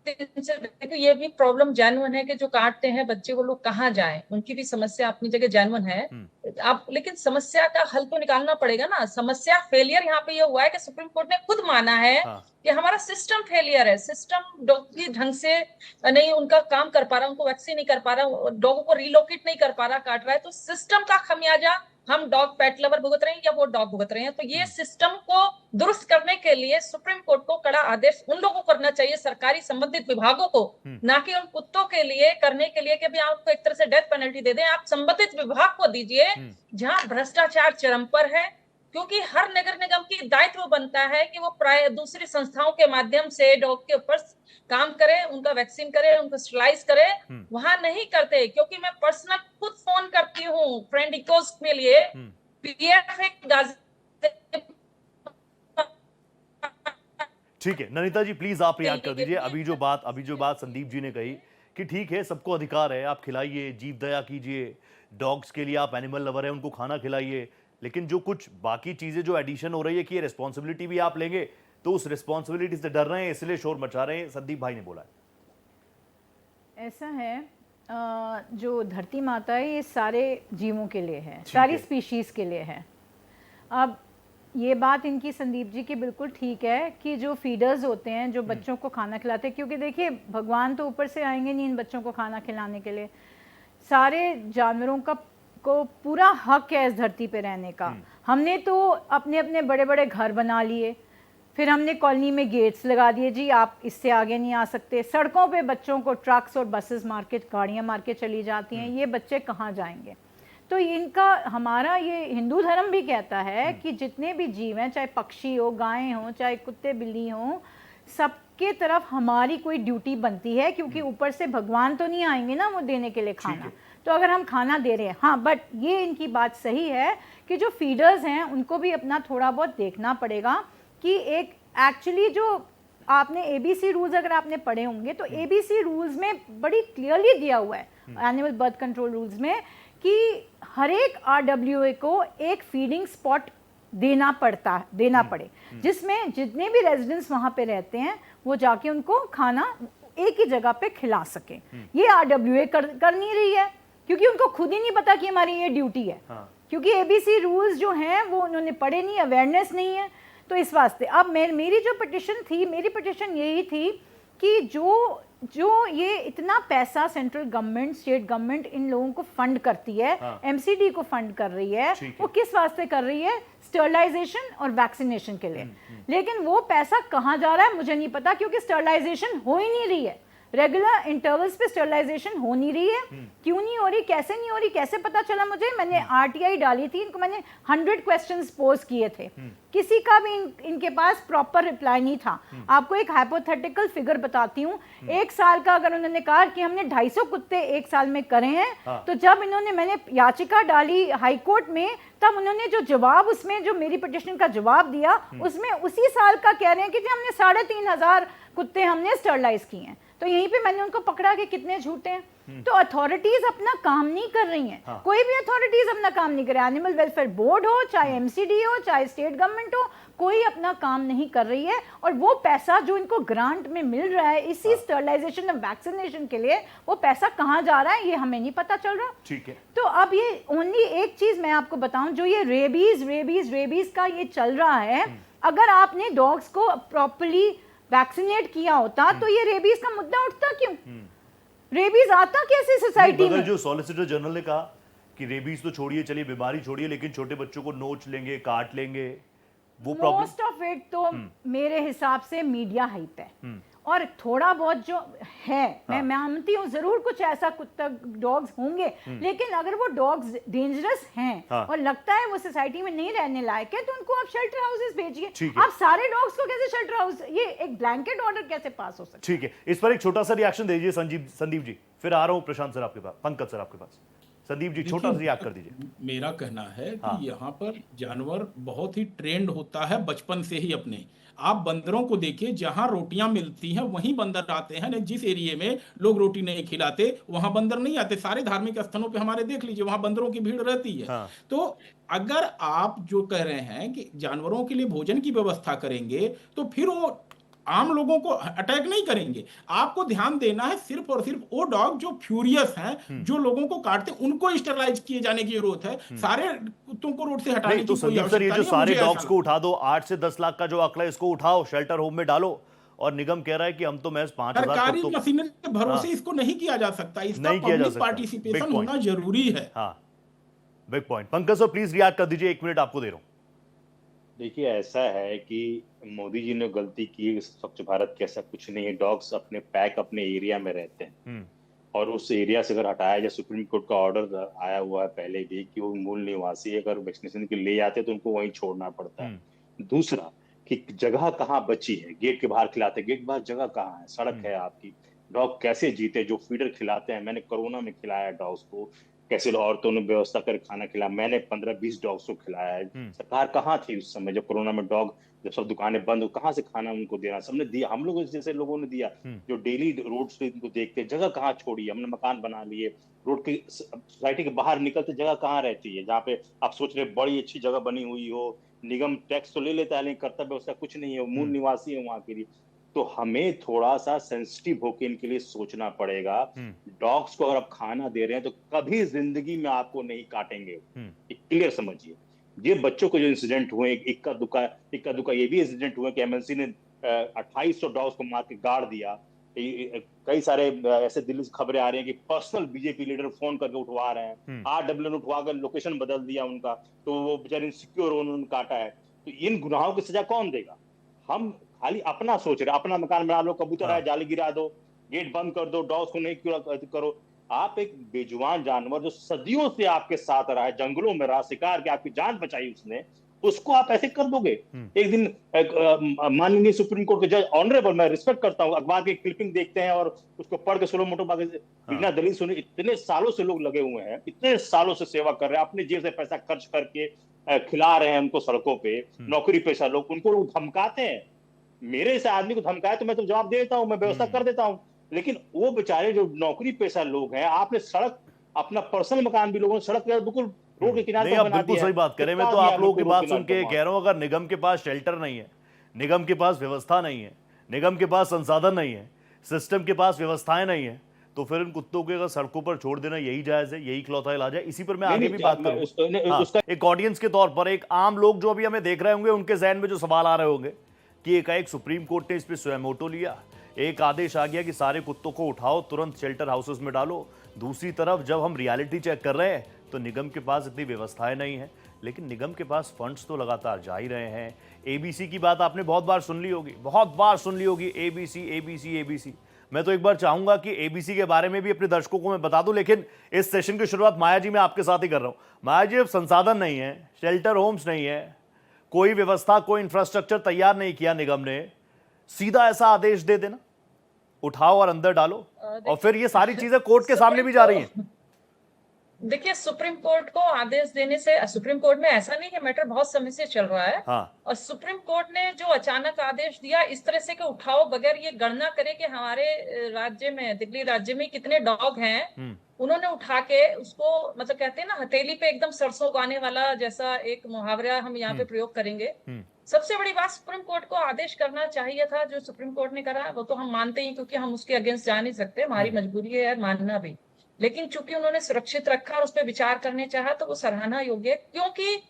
Speaker 6: देखो ये भी प्रॉब्लम जेन्युइन है कि जो काटते हैं बच्चे वो लोग कहाँ जाएं, उनकी भी समस्या अपनी जगह जेन्युइन है। आप लेकिन समस्या का हल तो निकालना पड़ेगा ना। समस्या फेलियर यहाँ पे ये हुआ है कि सुप्रीम कोर्ट ने खुद माना है कि हमारा सिस्टम फेलियर है। सिस्टम डॉग ढंग से नहीं उनका काम कर पा रहा, उनको वैक्सीन नहीं कर पा रहा, डॉगों को रिलोकेट नहीं कर पा रहा, काट रहा है। तो सिस्टम का खमियाजा हम डॉग पेट लवर भुगत रहे हैं या वो डॉग भुगत रहे हैं। तो ये सिस्टम को दुरुस्त करने के लिए सुप्रीम कोर्ट को कड़ा आदेश उन लोगों को करना चाहिए, सरकारी संबंधित विभागों को, ना कि उन कुत्तों के लिए करने के लिए कि भी आपको एक तरह से डेथ पेनल्टी दे दें। आप संबंधित विभाग को दीजिए जहां भ्रष्टाचार चरम पर है, क्योंकि हर नगर निगम की दायित्व बनता है कि वो प्राय दूसरी संस्थाओं के माध्यम से डॉग के ऊपर काम करे, उनका वैक्सीन करे, उनको स्टरलाइज करे। वहां नहीं करते, क्योंकि मैं पर्सनल खुद फोन करती हूँ फ्रेंड रिक्वेस्ट के लिए पीएफ
Speaker 1: ठीक है ननीता जी, प्लीज आप रिएक्ट कर दीजिए। अभी जो बात संदीप जी ने कही कि ठीक है सबको अधिकार है, आप खिलाइए, जीव दया कीजिए, डॉग्स के लिए आप एनिमल लवर है उनको खाना खिलाइए, लेकिन जो कुछ बाकी चीजें जो एडिशन हो रही है कि ये रिस्पॉन्सिबिलिटी भी आप लेंगे, तो उस रिस्पॉन्सिबिलिटी से डर रहे हैं इसलिए शोर मचा रहे हैं। संदीप भाई ने बोला है
Speaker 4: ऐसा है, जो धरती माता है ये सारे जीवों के लिए है, सारी स्पीशीज के लिए है। अब ये बात इनकी संदीप जी की बिल्कुल ठीक है कि जो फीडर्स होते हैं जो बच्चों को खाना खिलाते हैं, क्योंकि देखिए भगवान तो ऊपर से आएंगे नहीं इन बच्चों को खाना खिलाने के लिए। सारे जानवरों को पूरा हक है इस धरती पे रहने का। हमने तो अपने अपने बड़े बड़े घर बना लिए, फिर हमने कॉलोनी में गेट्स लगा दिए, जी आप इससे आगे नहीं आ सकते। सड़कों पे बच्चों को ट्रक्स और बसेस गाड़ियां मार के चली जाती हैं, ये बच्चे कहाँ जाएंगे। तो इनका हमारा ये हिंदू धर्म भी कहता है कि जितने भी जीव हैं, चाहे पक्षी हो, गायें हो, चाहे कुत्ते बिल्ली हो, सबके तरफ हमारी कोई ड्यूटी बनती है, क्योंकि ऊपर से भगवान तो नहीं आएंगे ना वो देने के लिए खाना। तो अगर हम खाना दे रहे हैं, हाँ, बट ये इनकी बात सही है कि जो फीडर्स हैं उनको भी अपना थोड़ा बहुत देखना पड़ेगा कि एक एक्चुअली जो आपने एबीसी रूल्स अगर आपने पढ़े होंगे तो एबीसी रूल्स में बड़ी क्लियरली दिया हुआ है, एनिमल बर्थ कंट्रोल रूल्स में, कि हर एक आरडब्ल्यूए को एक फीडिंग स्पॉट देना पड़े, जिसमें जितने भी रेजिडेंट्स वहां पे रहते हैं वो जाके उनको खाना एक ही जगह पे खिला सके। ये आरडब्ल्यूए कर नहीं रही है, क्योंकि उनको खुद ही नहीं पता कि हमारी ये ड्यूटी है। क्योंकि एबीसी रूल्स जो हैं वो उन्होंने पढ़े नहीं, अवेयरनेस नहीं है। तो इस वास्ते अब मेरी जो पिटिशन थी, मेरी पिटिशन यही थी कि जो ये इतना पैसा central government, state government in लोगों को फंड करती है, एमसीडी को फंड कर रही है, वो किस वास्ते कर रही है? स्टरलाइजेशन और वैक्सीनेशन के लिए। लेकिन वो पैसा कहाँ जा रहा है मुझे नहीं पता, क्योंकि स्टरलाइजेशन हो ही नहीं रही है। रेगुलर इंटरवल्स पे स्टरलाइजेशन हो नहीं रही है। क्यों नहीं हो रही, कैसे नहीं हो रही, कैसे पता चला मुझे? मैंने आरटीआई डाली थी, इनको मैंने 100 क्वेश्चंस पोज किए थे, किसी का भी इनके पास प्रॉपर रिप्लाई नहीं था। आपको एक हाइपोथेटिकल फिगर बताती हूँ। 1 साल का अगर उन्होंने कहा कि हमने 250 कुत्ते 1 साल में करे हैं, तो जब मैंने याचिका डाली हाई कोर्ट में, तब उन्होंने जो जवाब, उसमें जो मेरी पिटिशन का जवाब दिया, उसमें उसी साल का कह रहे हैं कि जी हमने 3500 कुत्ते हमने स्टरलाइज किए हैं। तो यहीं पे मैंने उनको पकड़ा कि कितने झूठे हैं। तो अथॉरिटीज अपना काम नहीं कर रही हैं। कोई भी अथॉरिटीज अपना काम नहीं करे, एनिमल वेलफेयर बोर्ड हो, चाहे एमसीडी हो, चाहे स्टेट गवर्नमेंट हो, कोई अपना काम नहीं कर रही है। और वो पैसा जो इनको ग्रांट में मिल रहा है इसी स्टरलाइजेशन और वैक्सीनेशन के लिए, वो पैसा कहाँ जा रहा है ये हमें नहीं पता चल रहा।
Speaker 1: ठीक है।
Speaker 4: तो अब ये ओनली एक चीज मैं आपको बताऊं, जो ये रेबीज का ये चल रहा है, अगर आपने डॉग्स को प्रॉपर्ली वैक्सीनेट किया होता तो ये रेबीज का मुद्दा उठता क्यों? रेबीज आता कैसे सोसाइटी में?
Speaker 1: जो सॉलिसिटर जनरल ने कहा कि रेबीज तो छोड़िए, चलिए बीमारी छोड़िए, लेकिन छोटे बच्चों को नोच लेंगे, काट लेंगे, वो प्रॉब्लम।
Speaker 4: मोस्ट ऑफ इट तो मेरे हिसाब से मीडिया हाइप है, और थोड़ा बहुत जो है, मैं मानती हूँ जरूर कुछ ऐसा कुत्ता डॉग्स होंगे, लेकिन अगर वो डॉग्स डेंजरस हैं और लगता है वो सोसाइटी में नहीं रहने लायक है, तो उनको आप शेल्टर हाउसेस भेजिए। आप सारे डॉग्स को कैसे शेल्टर हाउस, ये एक ब्लैंकेट ऑर्डर कैसे पास हो सकता है?
Speaker 1: ठीक है, इस पर एक छोटा सा रिएक्शन दीजिए संदीप जी, फिर आ रहा हूं प्रशांत सर आपके पास, पंकज सर आपके पास। संदीप जी छोटा सा
Speaker 7: देखिए,
Speaker 1: रिएक्ट कर दीजिए।
Speaker 7: मेरा कहना है
Speaker 1: हाँ।
Speaker 7: कि यहाँ पर जानवर बहुत ही ट्रेंड होता है बचपन से ही अपने। आप बंदरों को देखिए, जहां रोटियां मिलती हैं वहीं बंदर आते हैं। जिस एरिया में लोग रोटी नहीं खिलाते वहां बंदर नहीं आते। सारे धार्मिक स्थलों पे हमारे देख लीजिए, वहां बंदरों की भीड़ रहती है।
Speaker 1: हाँ।
Speaker 7: तो अगर आप जो कह रहे हैं कि जानवरों के लिए भोजन की व्यवस्था करेंगे, तो फिर वो आम लोगों को अटैक नहीं करेंगे। आपको ध्यान देना है सिर्फ और सिर्फ वो डॉग जो फ्यूरियस हैं, जो लोगों को काटते हैं, उनको स्टरलाइज किए जाने की जरूरत है। सारे कुत्तों को रोड से हटाने
Speaker 1: नहीं तो
Speaker 7: की कोई
Speaker 1: संदीप सर, ये
Speaker 7: आवश्यकता
Speaker 1: जो
Speaker 7: नहीं है,
Speaker 1: सारे
Speaker 7: मुझे ऐसा
Speaker 1: डॉग्स को
Speaker 7: लगता
Speaker 1: उठा दो, 8 से 10 लाख का जो आंकड़ा है, इसको उठाओ, शेल्टर होम में डालो, और निगम कह रहा है कि हम तो महज
Speaker 7: है।
Speaker 1: 5,000
Speaker 7: सरकारी
Speaker 1: कुत्तों।
Speaker 7: मशीनरी के भरोसे
Speaker 1: हाँ।
Speaker 7: इसको नहीं किया जा सकता। इसका
Speaker 1: नहीं किया जा
Speaker 7: पब्लिक
Speaker 1: सकता। Big
Speaker 7: participation
Speaker 1: point.
Speaker 7: होना जरूरी है।
Speaker 1: हाँ, big point. Pankaj sir please react कर दीजिए, 1 मिनट आपको दे रहा हूं।
Speaker 5: देखिए, ऐसा है कि मोदी जी ने गलती की, स्वच्छ भारत के ऐसा कुछ नहीं है। डॉग्स अपने पैक अपने एरिया में रहते हैं, और उस एरिया से अगर हटाया जाए, सुप्रीम कोर्ट का ऑर्डर आया हुआ है पहले भी कि वो मूल निवासी अगर वैक्सीनेशन के लिए ले जाते हैं तो उनको वहीं छोड़ना पड़ता है। दूसरा कि जगह कहाँ बची है, गेट के बाहर खिलाते, गेट के बाहर जगह कहाँ है, सड़क है आपकी, डॉग कैसे जीते? जो फीडर खिलाते हैं, मैंने कोरोना में खिलाया डॉग्स को, कैसे औरतों ने व्यवस्था कर खाना खिलाया, मैंने 15-20 डॉग्स को खिलाया है। सरकार कहाँ थी उस समय जब कोरोना में डॉग, जब सब दुकानें बंद हो, कहाँ से खाना उनको देना? सबने दिया, हम लोग जैसे लोगों ने दिया जो डेली रोड से इनको देखते। जगह कहाँ छोड़ी? हमने मकान बना लिए, रोड की सोसाइटी के बाहर निकलते जगह कहाँ रहती है? जहाँ पे आप सोच रहे बड़ी अच्छी जगह बनी हुई हो, निगम टैक्स तो ले लेता है लेकिन कर्तव्य उसका कुछ नहीं है, मूल निवासी है वहां के लिए। तो हमें थोड़ा सा सेंसिटिव होकर इनके लिए सोचना पड़ेगा। डॉग्स को अगर आप खाना दे रहे हैं तो कभी जिंदगी में आपको नहीं काटेंगे, क्लियर समझिए। ये बच्चों को जो इंसिडेंट हुए, इक्का दुक्का ये भी इंसिडेंट हुए कि एमएनसी ने 2800 डॉग्स को मार के गाड़ दिया। कई सारे ऐसे दिल्ली से खबरें आ रही हैं कि पर्सनल बीजेपी लीडर फोन करके उठवा रहे हैं, RW ने उठवा कर लोकेशन बदल दिया उनका, तो वो बेचारे इनसिक्योर उन्होंने काटा है। तो इन गुनाहों की सजा कौन देगा? हम खाली अपना सोच रहे, अपना मकान बना लो, कबूतर आए जाली गिरा दो, गेट बंद कर दो, डॉग्स को नहीं करो। आप एक बेजुबान जानवर जो सदियों से आपके साथ रहा है, जंगलों में रहा, शिकार के आपकी जान बचाई उसने, उसको आप ऐसे कर दोगे? एक दिन माननीय सुप्रीम कोर्ट के जज, ऑनरेबल, मैं रिस्पेक्ट करता हूँ, अखबार की क्लिपिंग देखते हैं और उसको पढ़ के सोलो मोटो बिना दलील सुने, इतने सालों से लोग लगे हुए हैं, इतने सालों से सेवा कर रहे हैं, अपने जेब से पैसा खर्च करके खिला रहे हैं उनको सड़कों पे, नौकरी पेशा लोग, उनको लोग धमकाते हैं। मेरे से आदमी को धमकाए तो मैं तो जवाब दे देता हूँ, मैं व्यवस्था कर देता हूँ, लेकिन वो बेचारे जो नौकरी पेशा लोग हैं, आपने सड़क, अपना पर्सनल मकान भी लोगों ने सड़क बिल्कुल रोड के किनारे
Speaker 1: नहीं, आप बिल्कुल सही बात करें। मैं तो आप लोगों की बात सुन के कह रहा हूं, अगर निगम के पास शेल्टर नहीं है, निगम के पास व्यवस्था नहीं है, निगम के पास संसाधन नहीं है, सिस्टम के पास व्यवस्थाएं नहीं है, तो फिर इन कुत्तों को अगर सड़कों पर छोड़ देना यही जायज है, यही इकलौता इलाज है। इसी पर मैं आगे भी बात करूंगा। एक ऑडियंस के तौर पर, एक आम लोग जो अभी हमें देख रहे होंगे, उनके जहन में जो सवाल आ रहे होंगे कि एकाएक सुप्रीम कोर्ट ने इस पर स्वयं ऑटो लिया, एक आदेश आ गया कि सारे कुत्तों को उठाओ, तुरंत शेल्टर हाउसेस में डालो। दूसरी तरफ जब हम रियलिटी चेक कर रहे हैं तो निगम के पास इतनी व्यवस्थाएं नहीं है, लेकिन निगम के पास फंड्स तो लगातार जा ही रहे हैं। एबीसी की बात आपने बहुत बार सुन ली होगी, बहुत बार सुन ली होगी, एबीसी एबीसी एबीसी। मैं तो एक बार चाहूंगा कि एबीसी के बारे में भी अपने दर्शकों को मैं बता दूं, लेकिन इस सेशन की शुरुआत माया जी मैं आपके साथ ही कर रहा हूं। माया जी, अब संसाधन नहीं है, शेल्टर होम्स नहीं है, कोई व्यवस्था, कोई इंफ्रास्ट्रक्चर तैयार नहीं किया निगम ने, सीधा ऐसा आदेश दे देना, उठाओ और अंदर डालो, और फिर ये सारी चीजें कोर्ट के सामने भी जा रही हैं।
Speaker 6: देखिए, सुप्रीम कोर्ट को आदेश देने से, सुप्रीम कोर्ट में ऐसा नहीं है, मैटर बहुत समय से चल रहा है।
Speaker 1: हाँ।
Speaker 6: और सुप्रीम कोर्ट ने जो अचानक आदेश दिया इस तरह से कि उठाओ, बगैर ये गणना करे कि हमारे राज्य में, दिल्ली राज्य में कितने डॉग हैं, उन्होंने उठा के उसको, मतलब कहते हैं ना, हथेली पे एकदम सरसों उगाने वाला जैसा एक मुहावरा हम यहाँ पे प्रयोग करेंगे। सबसे बड़ी बात, सुप्रीम कोर्ट को आदेश करना चाहिए था। जो सुप्रीम कोर्ट ने करा वो तो हम मानते ही, क्योंकि हम उसके अगेंस्ट जा नहीं सकते, हमारी मजबूरी है मानना भी। लेकिन चूंकि उन्होंने सुरक्षित रखा और उस पर विचार करने चाहा तो वो सराहना योग्य है, क्योंकि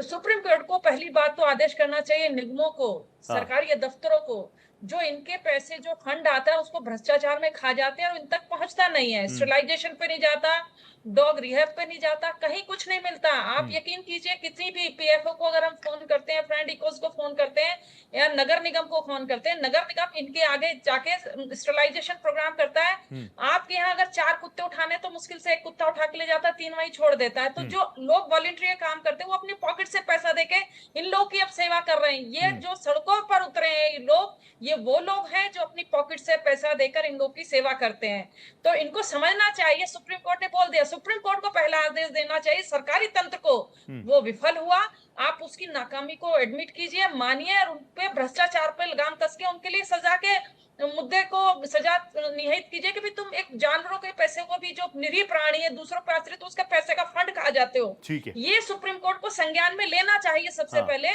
Speaker 6: सुप्रीम कोर्ट को पहली बात तो आदेश करना चाहिए निगमों को, सरकारी दफ्तरों को, जो इनके पैसे, जो फंड आता है उसको भ्रष्टाचार में खा जाते हैं और इन तक पहुंचता नहीं है, स्टरलाइजेशन पे नहीं जाता, डॉग रिहैब पे नहीं जाता, कहीं कुछ नहीं मिलता। आप यकीन कीजिए, किसी भी पीएफओ को अगर हम फोन करते हैं, फ्रेंड इकोस को फोन करते हैं या नगर निगम को फोन करते हैं, नगर निगम इनके आगे जाके स्टरलाइजेशन प्रोग्राम करता है। आपके यहाँ अगर 4 कुत्ते उठाने तो मुश्किल से 1 कुत्ता उठा के ले जाता है, 3 वहीं छोड़ देता है। तो जो लोग वॉलंटियर काम करते हैं वो अपनी पॉकेट से पैसा देके इन लोग की अब सेवा कर रहे हैं। ये जो सड़कों पर उतरे हैं ये लोग, ये वो लोग हैं जो अपनी पॉकेट से पैसा देकर इन लोग की सेवा करते हैं। तो इनको समझना चाहिए, सुप्रीम कोर्ट ने बोल दिया, सुप्रीम कोर्ट को पहला आदेश देना चाहिए, सरकारी तंत्र को। वो विफल हुआ, आप उसकी नाकामी को एडमिट कीजिए, मानिए और उन पे भ्रष्टाचार पे लगाम कस के उनके लिए सजा के मुद्दे को सजा निहित कीजिए कि भी तुम एक जानवरों के पैसे को भी, जो निरीह प्राणी है दूसरों पर आश्रित, उसके पैसे का फंड खा जाते हो।
Speaker 1: ठीक है।
Speaker 6: ये सुप्रीम कोर्ट को संज्ञान में लेना चाहिए सबसे
Speaker 1: हाँ।
Speaker 6: पहले।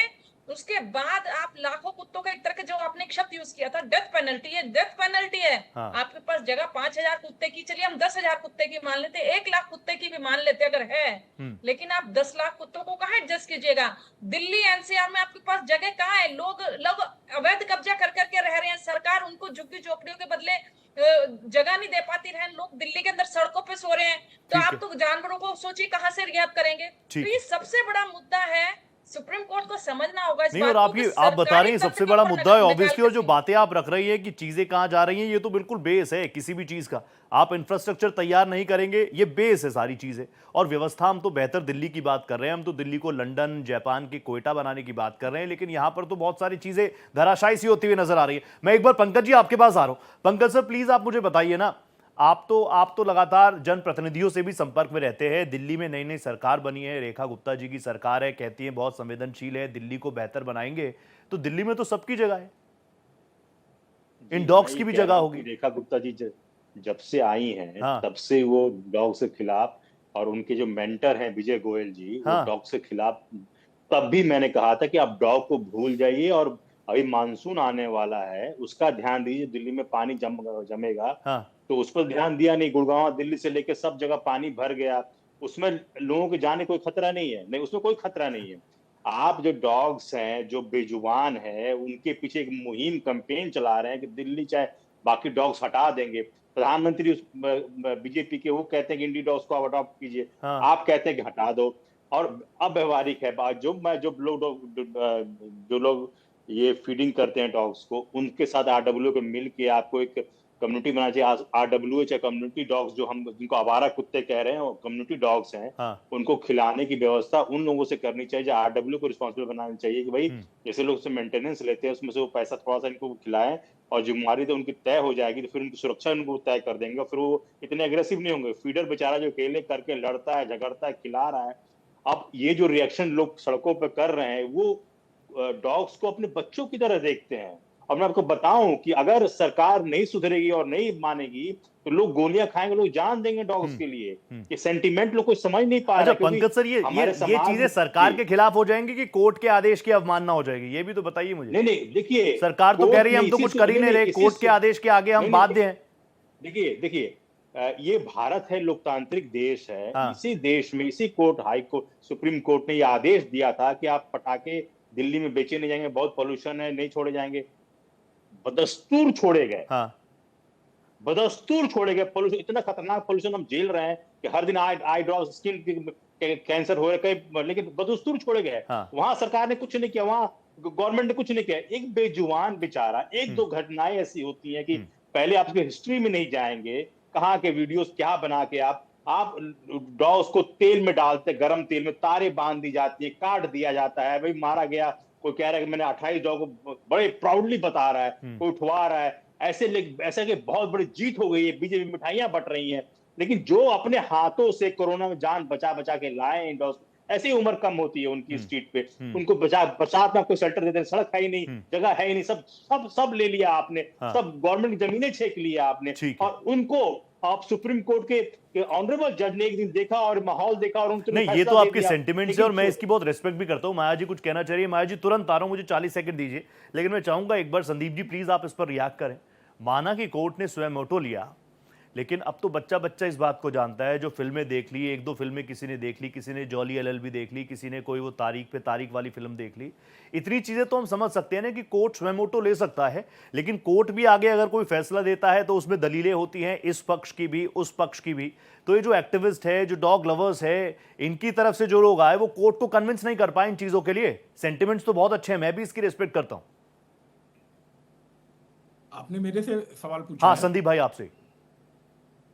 Speaker 6: उसके बाद आप लाखों कुत्तों का, एक तरह के जो आपने एक शब्द यूज किया था डेथ पेनल्टी, है डेथ पेनल्टी है।
Speaker 1: हाँ।
Speaker 6: आपके पास जगह 5,000 कुत्ते की, चलिए हम 10,000 कुत्ते की मान लेते, 1 लाख कुत्ते की भी मान लेते अगर है, लेकिन आप 10 लाख कुत्तों को कहाँ एडजस्ट कीजिएगा? दिल्ली एनसीआर में आपके पास जगह कहाँ है? लोग अवैध कब्जा कर करके रह रहे हैं, सरकार उनको झुग्गी झोपड़ियों के बदले जगह नहीं दे पाती है, लोग दिल्ली के अंदर सड़कों पे सो रहे हैं, तो आप तो जानवरों को सोचिए कहाँ से रिहाब करेंगे। तो ये सबसे बड़ा मुद्दा है, सुप्रीम कोर्ट को समझना होगा इस
Speaker 1: नहीं।
Speaker 6: बात
Speaker 1: और
Speaker 6: को कि
Speaker 1: आप बता रही हैं सबसे बड़ा मुद्दा है ऑब्वियसली, और जो
Speaker 6: निकाल
Speaker 1: बातें आप रख रही हैं कि चीजें कहां जा रही हैं, ये तो बिल्कुल बेस है किसी भी चीज का। आप इंफ्रास्ट्रक्चर तैयार नहीं करेंगे, ये बेस है सारी चीजें। और व्यवस्था हम तो बेहतर दिल्ली की बात कर रहे हैं, हम तो दिल्ली को लंदन, जापान के कोयटा बनाने की बात कर रहे हैं, लेकिन यहां पर तो बहुत सारी चीजें धराशायी सी होती हुई नजर आ रही है। मैं एक बार पंकज जी आपके पास आ रहा हूं। पंकज सर प्लीज आप मुझे बताइए ना, आप तो लगातार जनप्रतिनिधियों से भी संपर्क में रहते हैं। दिल्ली में नई नई सरकार बनी है, रेखा गुप्ता जी की सरकार है, कहती है बहुत संवेदनशील है, दिल्ली को बेहतर बनाएंगे। तो दिल्ली में तो सबकी जगह है, इन डॉग्स की भी जगह होगी।
Speaker 5: रेखा गुप्ता जी जब से आई हैं,
Speaker 1: हाँ।
Speaker 5: तब से वो डॉग के खिलाफ, और उनके जो मेंटर हैं विजय गोयल जी,
Speaker 1: हाँ।
Speaker 5: वो डॉग के खिलाफ। तब भी मैंने कहा था कि आप डॉग को भूल जाइए, और अभी मानसून आने वाला है, उसका ध्यान दीजिए। दिल्ली में पानी जमेगा,
Speaker 1: हाँ।
Speaker 5: तो उस पर ध्यान दिया नहीं। गुड़गांव दिल्ली से लेकर सब जगह पानी भर गया, उसमें लोगों के जाने कोई खतरा नहीं है, नहीं उसमें कोई खतरा नहीं है। आप जो डॉग्स हैं, जो बेजुबान है, उनके पीछे एक मुहिम कैंपेन चला रहे हैं कि दिल्ली चाहे बाकी डॉग्स हटा देंगे। प्रधानमंत्री बीजेपी के वो कहते हैं कि इंडी डॉग्स को आप अडॉप्ट कीजिए,
Speaker 1: हाँ।
Speaker 5: आप कहते हैं कि हटा दो। और अब व्यवहारिक है बात, जो लोग ये फीडिंग करते हैं डॉग्स को, उनके साथ आरडब्ल्यू को मिल के आपको एक कम्युनिटी बनाना चाहिए। आरडब्ल्यू चाहे कम्युनिटी डॉग्स, जो हम जिनको आवारा कुत्ते कह रहे हैं, वो कम्युनिटी डॉग्स हैं।
Speaker 1: हाँ।
Speaker 5: उनको खिलाने की व्यवस्था उन लोगों से करनी चाहिए, जो आरडब्ल्यू को रिस्पॉन्सिबल बनाना चाहिए कि भाई जैसे लोग उससे मेंटेनेंस लेते हैं, उसमें से वो पैसा थोड़ा सा इनको खिलाएं, और जिम्मेदारी तो उनकी तय हो जाएगी, तो फिर उनकी सुरक्षा उनको तय कर देंगे, फिर वो इतने अग्रेसिव नहीं होंगे। फीडर बेचारा जो अकेले करके लड़ता है, झगड़ता है, खिला रहा है। अब ये जो रिएक्शन लोग सड़कों पर कर रहे हैं, वो डॉग्स को अपने बच्चों की तरह देखते हैं। और मैं आपको बताऊं कि अगर सरकार नहीं सुधरेगी और नहीं मानेगी, तो लोग गोलियां खाएंगे, लोग जान देंगे डॉग्स के लिए। ये सेंटिमेंट लोग कोई समझ नहीं पा रहा।
Speaker 1: अच्छा पंकज सर, ये चीजें सरकार के खिलाफ हो जाएंगी कि कोर्ट के आदेश की अवमानना हो जाएगी, ये भी तो बताइए मुझे।
Speaker 5: नहीं, देखिए,
Speaker 1: सरकार तो कह रही है हम तो कुछ कर ही नहीं रहे, कोर्ट के आदेश के आगे हम बाध्य हैं।
Speaker 5: देखिए, ये भारत है, लोकतांत्रिक देश है।
Speaker 1: हाँ।
Speaker 5: इसी देश में, इसी court, high court, supreme court ने ये आदेश दिया था कि आप पटाखे दिल्ली में बेचे नहीं जाएंगे, बहुत पोल्यूशन है, नहीं छोड़े जाएंगे। बदस्तूर छोड़े गए।
Speaker 1: हाँ।
Speaker 5: बदस्तूर छोड़े गए। पोल्यूशन, इतना खतरनाक पोल्यूशन हम झेल रहे हैं कि हर दिन आई ड्रॉप, स्किन कैंसर हो रहा है, लेकिन बदस्तूर छोड़े गए।
Speaker 1: हाँ।
Speaker 5: वहां सरकार ने कुछ नहीं किया, वहां गवर्नमेंट ने कुछ नहीं किया। एक बेजुबान बेचारा, एक दो घटनाएं ऐसी होती हैं कि पहले आप उसके हिस्ट्री में नहीं जाएंगे, कहाँ के वीडियोस क्या बना के आप डॉग्स को तेल में डालते, गरम तेल में तारे बांध दी जाती है, काट दिया जाता है, भाई मारा गया। कोई कह रहा है कि मैंने 28 डॉग को, बड़े प्राउडली बता रहा है, कोई उठवा रहा है। ऐसे कि बहुत बड़ी जीत हो गई है, बीजेपी मिठाइयां बट रही हैं। लेकिन जो अपने हाथों से कोरोना में जान बचा बचा के लाए इन डॉग्स, ऐसे ही उम्र कम होती है उनकी स्ट्रीट पे, उनको बरसात में आपको शेल्टर देते हैं, सड़क है ही नहीं, जगह है ही नहीं, सब ले लिया आपने।
Speaker 1: हाँ।
Speaker 5: सब गवर्नमेंट की जमीनें छेक लिया आपने, और उनको आप सुप्रीम कोर्ट के ऑनरेबल जज ने एक दिन देखा और माहौल देखा, और उन्होंने
Speaker 1: नहीं, ये तो आपके सेंटिमेंट्स है और मैं इसकी बहुत रिस्पेक्ट भी करता हूं। माया जी कुछ कहना चाहिए। माया जी तुरंत आ रहा हूं, मुझे 40 सेकंड दीजिए, लेकिन मैं चाहूंगा एक बार संदीप जी प्लीज आप इस पर रिएक्ट करें। माना कि कोर्ट ने स्वयं मोटो लिया, लेकिन अब तो बच्चा बच्चा इस बात को जानता है, जो फिल्में देख ली, एक दो फिल्में किसी ने देख ली, किसी ने जॉली एलएलबी देख ली, किसी ने कोई वो तारीख पे तारीख वाली फिल्म देख ली। इतनी चीजें तो हम समझ सकते हैं ना कि कोर्ट स्वयं मोटो ले सकता है, लेकिन कोर्ट भी आगे अगर कोई फैसला देता है तो उसमें दलीलें होती हैं, इस पक्ष की भी उस पक्ष की भी। तो ये जो एक्टिविस्ट है, जो डॉग लवर्स है, इनकी तरफ से जो लोग आए, वो कोर्ट को कन्विंस नहीं कर पाए इन चीजों के लिए। सेंटिमेंट्स तो बहुत अच्छे हैं, मैं भी इसकी रिस्पेक्ट करता हूं।
Speaker 7: आपने मेरे से सवाल पूछा।
Speaker 1: हाँ संदीप भाई आपसे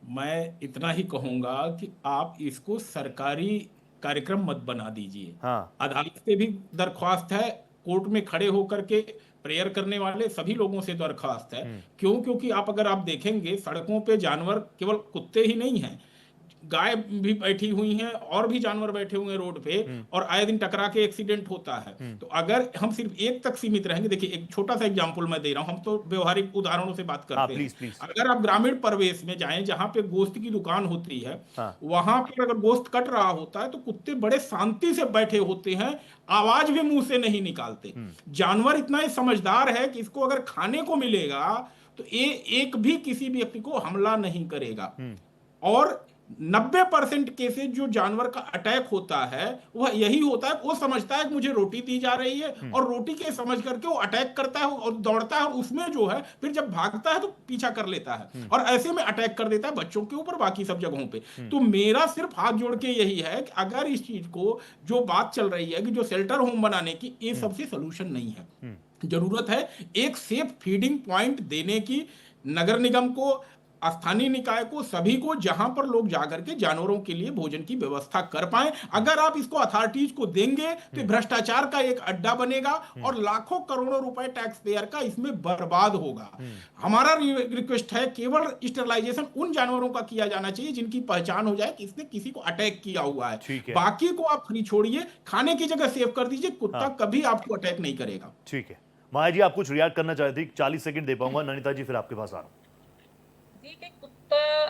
Speaker 7: मैं इतना ही कहूंगा कि आप इसको सरकारी कार्यक्रम मत बना दीजिए।
Speaker 1: हाँ।
Speaker 7: अदालत से भी दरख्वास्त है, कोर्ट में खड़े होकर के प्रेयर करने वाले सभी लोगों से दरख्वास्त है। क्यों? क्योंकि आप अगर आप देखेंगे, सड़कों पे जानवर केवल कुत्ते ही नहीं हैं, गाय भी बैठी हुई हैं और भी जानवर बैठे हुए हैं रोड पे, और आए दिन टकरा के एक्सीडेंट होता है। तो अगर हम सिर्फ एक तक सीमित रहेंगे, देखिए एक छोटा सा एग्जांपल मैं दे रहा हूं, हम तो व्यवहारिक उदाहरणों से बात करते हैं।
Speaker 1: प्लीज।
Speaker 7: अगर आप ग्रामीण परिवेश में जाएं जहां पे गोश्त की दुकान होती है, वहां पर अगर गोश्त कट रहा होता है तो कुत्ते बड़े शांति से बैठे होते हैं, आवाज भी मुंह से नहीं निकालते। जानवर इतना ही समझदार है कि इसको अगर खाने को मिलेगा तो ये एक भी किसी भी व्यक्ति को हमला नहीं करेगा। और 90% केसेस जो जानवर का अटैक होता है वह यही होता है, वो समझता है कि मुझे रोटी दी जा रही है, और रोटी के समझ करके वो अटैक करता है और दौड़ता है, और उसमें जो है फिर जब भागता है तो पीछा कर लेता है और ऐसे में अटैक कर देता है बच्चों के ऊपर, बाकी सब जगहों पे। तो मेरा सिर्फ हाथ जोड़ के यही है कि अगर इस चीज को, जो बात चल रही है कि जो शेल्टर होम बनाने की, ये सबसे सोल्यूशन नहीं है। जरूरत है एक सेफ फीडिंग पॉइंट देने की, नगर निगम को, स्थानीय निकाय को, सभी को, जहां पर लोग जाकर के जानवरों के लिए भोजन की व्यवस्था कर पाए। अगर आप इसको अथॉरिटीज को देंगे तो भ्रष्टाचार का एक अड्डा बनेगा और लाखों करोड़ों रुपए टैक्स पेयर का इसमें बर्बाद होगा। हमारा रिक्वेस्ट है, केवल स्टरलाइजेशन उन जानवरों का किया जाना चाहिए जिनकी पहचान हो जाए कि इसने किसी को अटैक किया हुआ है। बाकी को आप फ्री छोड़िए, खाने की जगह सेव कर दीजिए, कुत्ता कभी आपको अटैक नहीं करेगा।
Speaker 1: ठीक है माया जी, आप कुछ रिएक्ट करना चाहते थे, 40 सेकंड दे पाऊंगा। ननिता जी फिर आपके पास आ रहा हूं।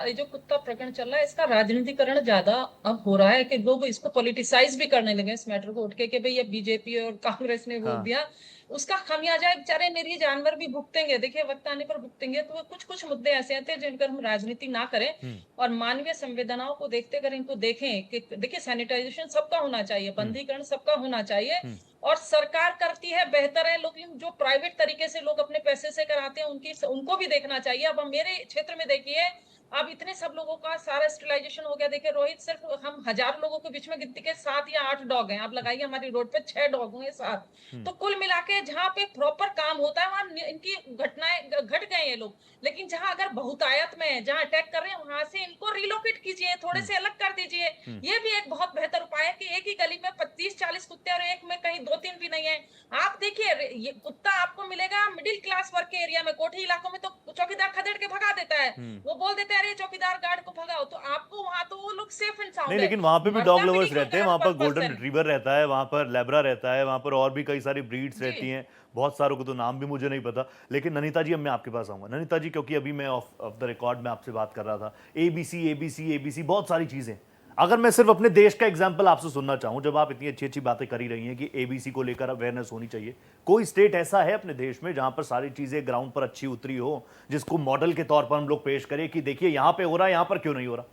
Speaker 6: जो कुत्ता प्रकरण चल रहा है, इसका राजनीतिकरण ज्यादा अब हो रहा है कि लोग इसको पॉलिटिसाइज भी करने लगे इस मैटर को उठ के कि भाई ये बीजेपी और कांग्रेस ने बोल दिया, उसका खामियाजा बेचारे निरीह जानवर भी भुगतेंगे। देखिए वक्त आने पर भुगतेंगे। तो कुछ मुद्दे ऐसे आते हैं जिनकर हम राजनीति ना करें और मानवीय संवेदनाओं को देखते कर इनको देखें कि देखिए सैनिटाइजेशन सबका होना चाहिए, बंदीकरण सबका होना चाहिए, और सरकार करती है बेहतर है, लेकिन जो प्राइवेट तरीके से लोग अपने पैसे से कराते हैं उनको भी देखना चाहिए। अब मेरे क्षेत्र में देखिए, अब इतने सब लोगों का सारा स्टरलाइजेशन हो गया। देखिए रोहित, सिर्फ हम 1000 लोगों के बीच में गिनती के 7 या 8 डॉग हैं। आप लगाइए हमारी रोड पे 6 डॉग होंगे 7, तो कुल मिला के जहाँ पे प्रॉपर काम होता है वहां इनकी घटनाएं घट गए ये लोग। लेकिन जहां अगर बहुतायत में है, जहां अटैक कर रहे हैं, वहां से इनको रिलोकेट कीजिए, थोड़े से अलग कर दीजिए। ये भी एक बहुत बेहतर उपाय है कि एक ही गली में 25-40 कुत्ते और एक में कहीं 2-3 भी नहीं है। आप देखिए ये कुत्ता आपको मिलेगा मिडिल क्लास वर्ग के एरिया में, कोठी इलाकों में तो चौकीदार खदेड़ के भगा देता है, वो बोल देते हैं अरे चौकीदार गार्ड को भगाओ, तो आपको वहां तो वो लोग सेफ एंड साउंड
Speaker 1: नहीं, लेकिन वहां पे भी डॉग लवर्स रहते हैं, वहां पर गोल्डन रिट्रीवर रहता है, वहां पर लैब्रा रहता है, वहां पर और भी कई सारी ब्रीड्स रहती हैं, बहुत सारों को तो नाम भी मुझे नहीं पता। लेकिन ननिता जी, अब मैं आपके पास आऊंगा। ननिता जी, क्योंकि अभी मैं ऑफ द रिकॉर्ड में आपसे बात कर रहा था, एबीसी बहुत सारी चीजें। अगर मैं सिर्फ अपने देश का एग्जाम्पल आपसे सुनना चाहूं, जब आप इतनी अच्छी अच्छी बातें करी रही हैं कि एबीसी को लेकर अवेयरनेस होनी चाहिए, कोई स्टेट ऐसा है अपने देश में जहां पर सारी चीजें ग्राउंड पर अच्छी उतरी हो, जिसको मॉडल के तौर पर हम लोग पेश करें कि देखिए यहां पे हो रहा है, यहां पर क्यों नहीं हो रहा?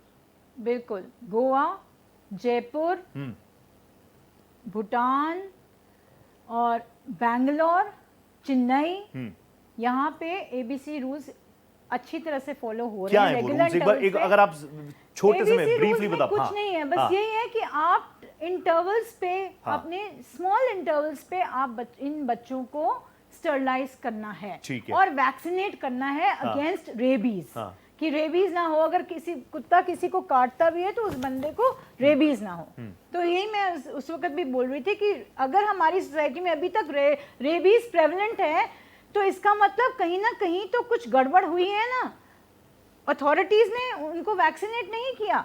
Speaker 4: बिल्कुल, गोवा, जयपुर, भूटान और बैंगलोर, चेन्नई, यहाँ पे एबीसी रूल्स अच्छी तरह से फॉलो हो रहे हैं।
Speaker 1: रेगुलर, अगर आप छोटे से में ब्रीफली बता।
Speaker 4: कुछ नहीं है, बस यही है कि आप इंटरवल्स पे, अपने स्मॉल इंटरवल्स पे आप इन बच्चों को स्टरलाइज करना है और वैक्सीनेट करना है अगेंस्ट रेबीज, कि रेबीज ना हो। अगर कुत्ता किसी को काटता भी है तो उस बंदे को रेबीज ना हो। तो यही मैं उस वक्त भी बोल रही थी कि अगर हमारी सोसाइटी में अभी तक रेबीज प्रेवलेंट है तो इसका मतलब कहीं ना कहीं तो कुछ गड़बड़ हुई है ना, अथॉरिटीज ने उनको वैक्सीनेट नहीं किया।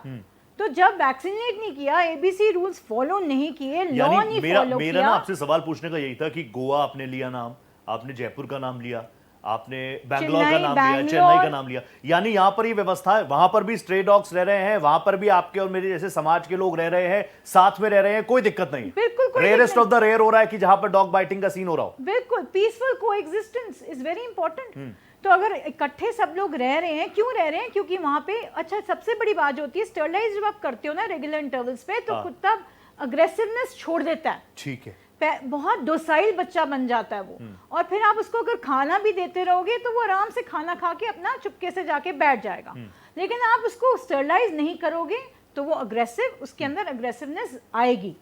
Speaker 4: तो जब वैक्सीनेट नहीं किया, एबीसी रूल्स फॉलो नहीं किए, लॉ नहीं फॉलो किया।
Speaker 1: मेरा ना आपसे सवाल पूछने का यही था कि गोवा आपने लिया नाम, आपने जयपुर का नाम लिया, आपने बैंगलोर का नाम लिया, चेन्नई का नाम लिया, यानी यहाँ पर ये व्यवस्था है, वहां पर भी स्ट्रे डॉग्स रह रहे हैं, वहां पर भी आपके और मेरे जैसे समाज के लोग रह रहे हैं, साथ में रह रहे हैं, कोई दिक्कत नहीं।
Speaker 4: बिल्कुल,
Speaker 1: रेयरेस्ट ऑफ द रेयर हो रहा है कि जहां पर डॉग बाइटिंग का सीन हो रहा हो।
Speaker 4: बिल्कुल, peaceful coexistence is very important. तो अगर इकट्ठे सब लोग रह रहे हैं, क्यों रह रहे हैं? क्योंकि वहां पे अच्छा सबसे बड़ी बात जो होती है, स्टरलाइज जब आप करते हो ना रेगुलर इंटरवल्स पे, तो कुत्ता अग्रेसिवनेस छोड़ देता है।
Speaker 1: ठीक है,
Speaker 4: बहुत डोसाइल बच्चा बन जाता है वो। और फिर आप उसको अगर खाना भी देते रहोगे तो वो आराम से खाना खा के अपना चुपके से जाके बैठ जाएगा। लेकिन आप उसको स्टरलाइज नहीं करोगे तो वो अग्रेसिव, उसके अंदर अग्रेसिवनेस आएगी।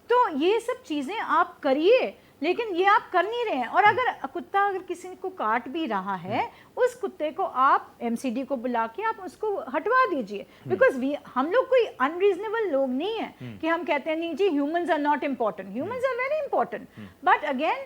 Speaker 4: तो ये सब चीजें आप करिए, लेकिन ये आप कर नहीं रहे हैं। और अगर कुत्ता अगर किसी को काट भी रहा है, उस कुत्ते को आप एमसीडी को बुला के आप उसको हटवा दीजिए। बिकॉज हम लोग कोई अनरीजनेबल लोग नहीं है कि हम कहते हैं नहीं जी humans are not important. Humans are very important, but again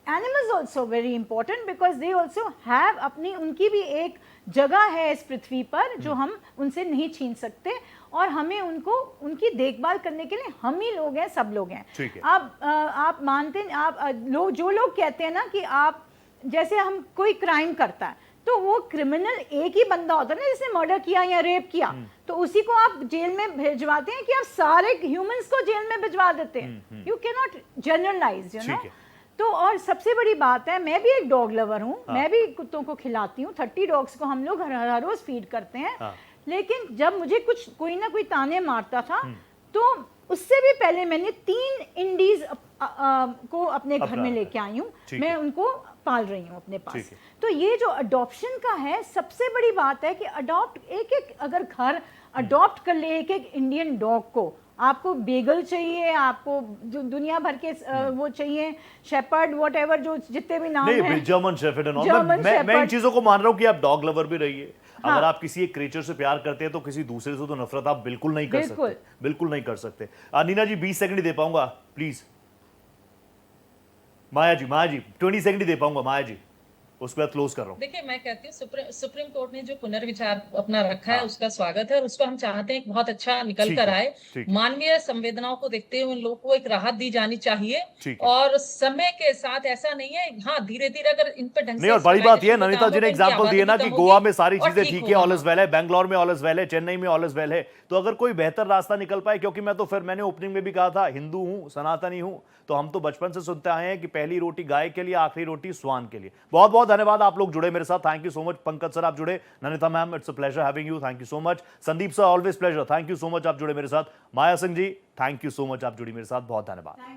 Speaker 4: animals also very important because they also have अपनी, उनकी भी एक जगह है इस पृथ्वी पर जो हम उनसे नहीं छीन सकते, और हमें उनको, उनकी देखभाल करने के लिए हम ही लोग हैं, सब लोग हैं।
Speaker 1: ठीक है।
Speaker 4: आप मानते हैं, आप लोग, जो लोग कहते हैं ना कि आप, जैसे हम कोई क्राइम करता है तो वो क्रिमिनल एक ही बंदा होता है ना, जिसने मर्डर किया या रेप किया, तो उसी को आप जेल में भिजवाते हैं कि आप सारे ह्यूमंस को जेल में भिजवा देते हैं? You can not generalize, you know. तो और सबसे बड़ी बात है, मैं भी एक डॉग लवर हूँ, मैं भी कुत्तों को खिलाती हूँ, 30 डॉग्स को हम लोग हर रोज फीड करते हैं। लेकिन जब मुझे कोई ना कोई ताने मारता था, तो उससे भी पहले मैंने 3 इंडीज को अपने घर में लेके आई हूँ, मैं उनको पाल रही हूँ अपने पास। तो ये जो अडॉप्शन का है, सबसे बड़ी बात है कि एक अगर घर अडॉप्ट कर ले एक इंडियन डॉग को, आपको बेगल चाहिए, आपको दुनिया भर के वो चाहिए, शेपर्ड, व्हाटएवर, जो जितने भी नाम हैं,
Speaker 1: जर्मन शेफर्ड एंड ऑल। मैं इन चीजों को मान रहा हूँ कि आप डॉग लवर भी रहिए। अगर आप किसी एक क्रिएचर से प्यार करते हैं तो किसी दूसरे से तो नफरत आप बिल्कुल नहीं कर सकते, बिल्कुल नहीं कर सकते। नीना जी 20 सेकंड दे पाऊंगा प्लीज? माया जी 20 सेकंड दे पाऊंगा माया जी, उसके बाद क्लोज कर रहा हूँ।
Speaker 6: देखिए, मैं कहती हूँ सुप्रीम कोर्ट ने जो पुनर्विचार अपना रखा है उसका स्वागत है, और उसको हम चाहते हैं कि बहुत अच्छा निकल कर आए। मानवीय संवेदनाओं को देखते हुए उन लोगों को एक राहत दी जानी चाहिए, और समय के साथ ऐसा नहीं है, हाँ धीरे धीरे अगर इन पर ढंग से।
Speaker 1: और बड़ी बात यह, ननिता जी ने एग्जाम्पल दिया ना कि गोवा में सारी चीजें ठीक है, ऑल इज वेल है, बैंगलोर में ऑल इज वेल है, चेन्नई में ऑल इज वेल है, तो अगर कोई बेहतर रास्ता निकल पाए, क्योंकि मैं तो फिर मैंने ओपनिंग में भी कहा था, हिंदू हूं, सनातनी हूं, तो हम तो बचपन से सुनते आए हैं कि पहली रोटी गाय के लिए, आखिरी रोटी स्वान के लिए। बहुत बहुत धन्यवाद आप लोग जुड़े मेरे साथ, thank you so much. Pankaj sir आप जुड़े, Nanita ma'am it's a pleasure having you, thank you so much. Sandeep sir always pleasure, thank you so much आप जुड़े मेरे साथ। Maya Singh ji thank you so much आप जुड़ी मेरे साथ, बहुत धन्यवाद।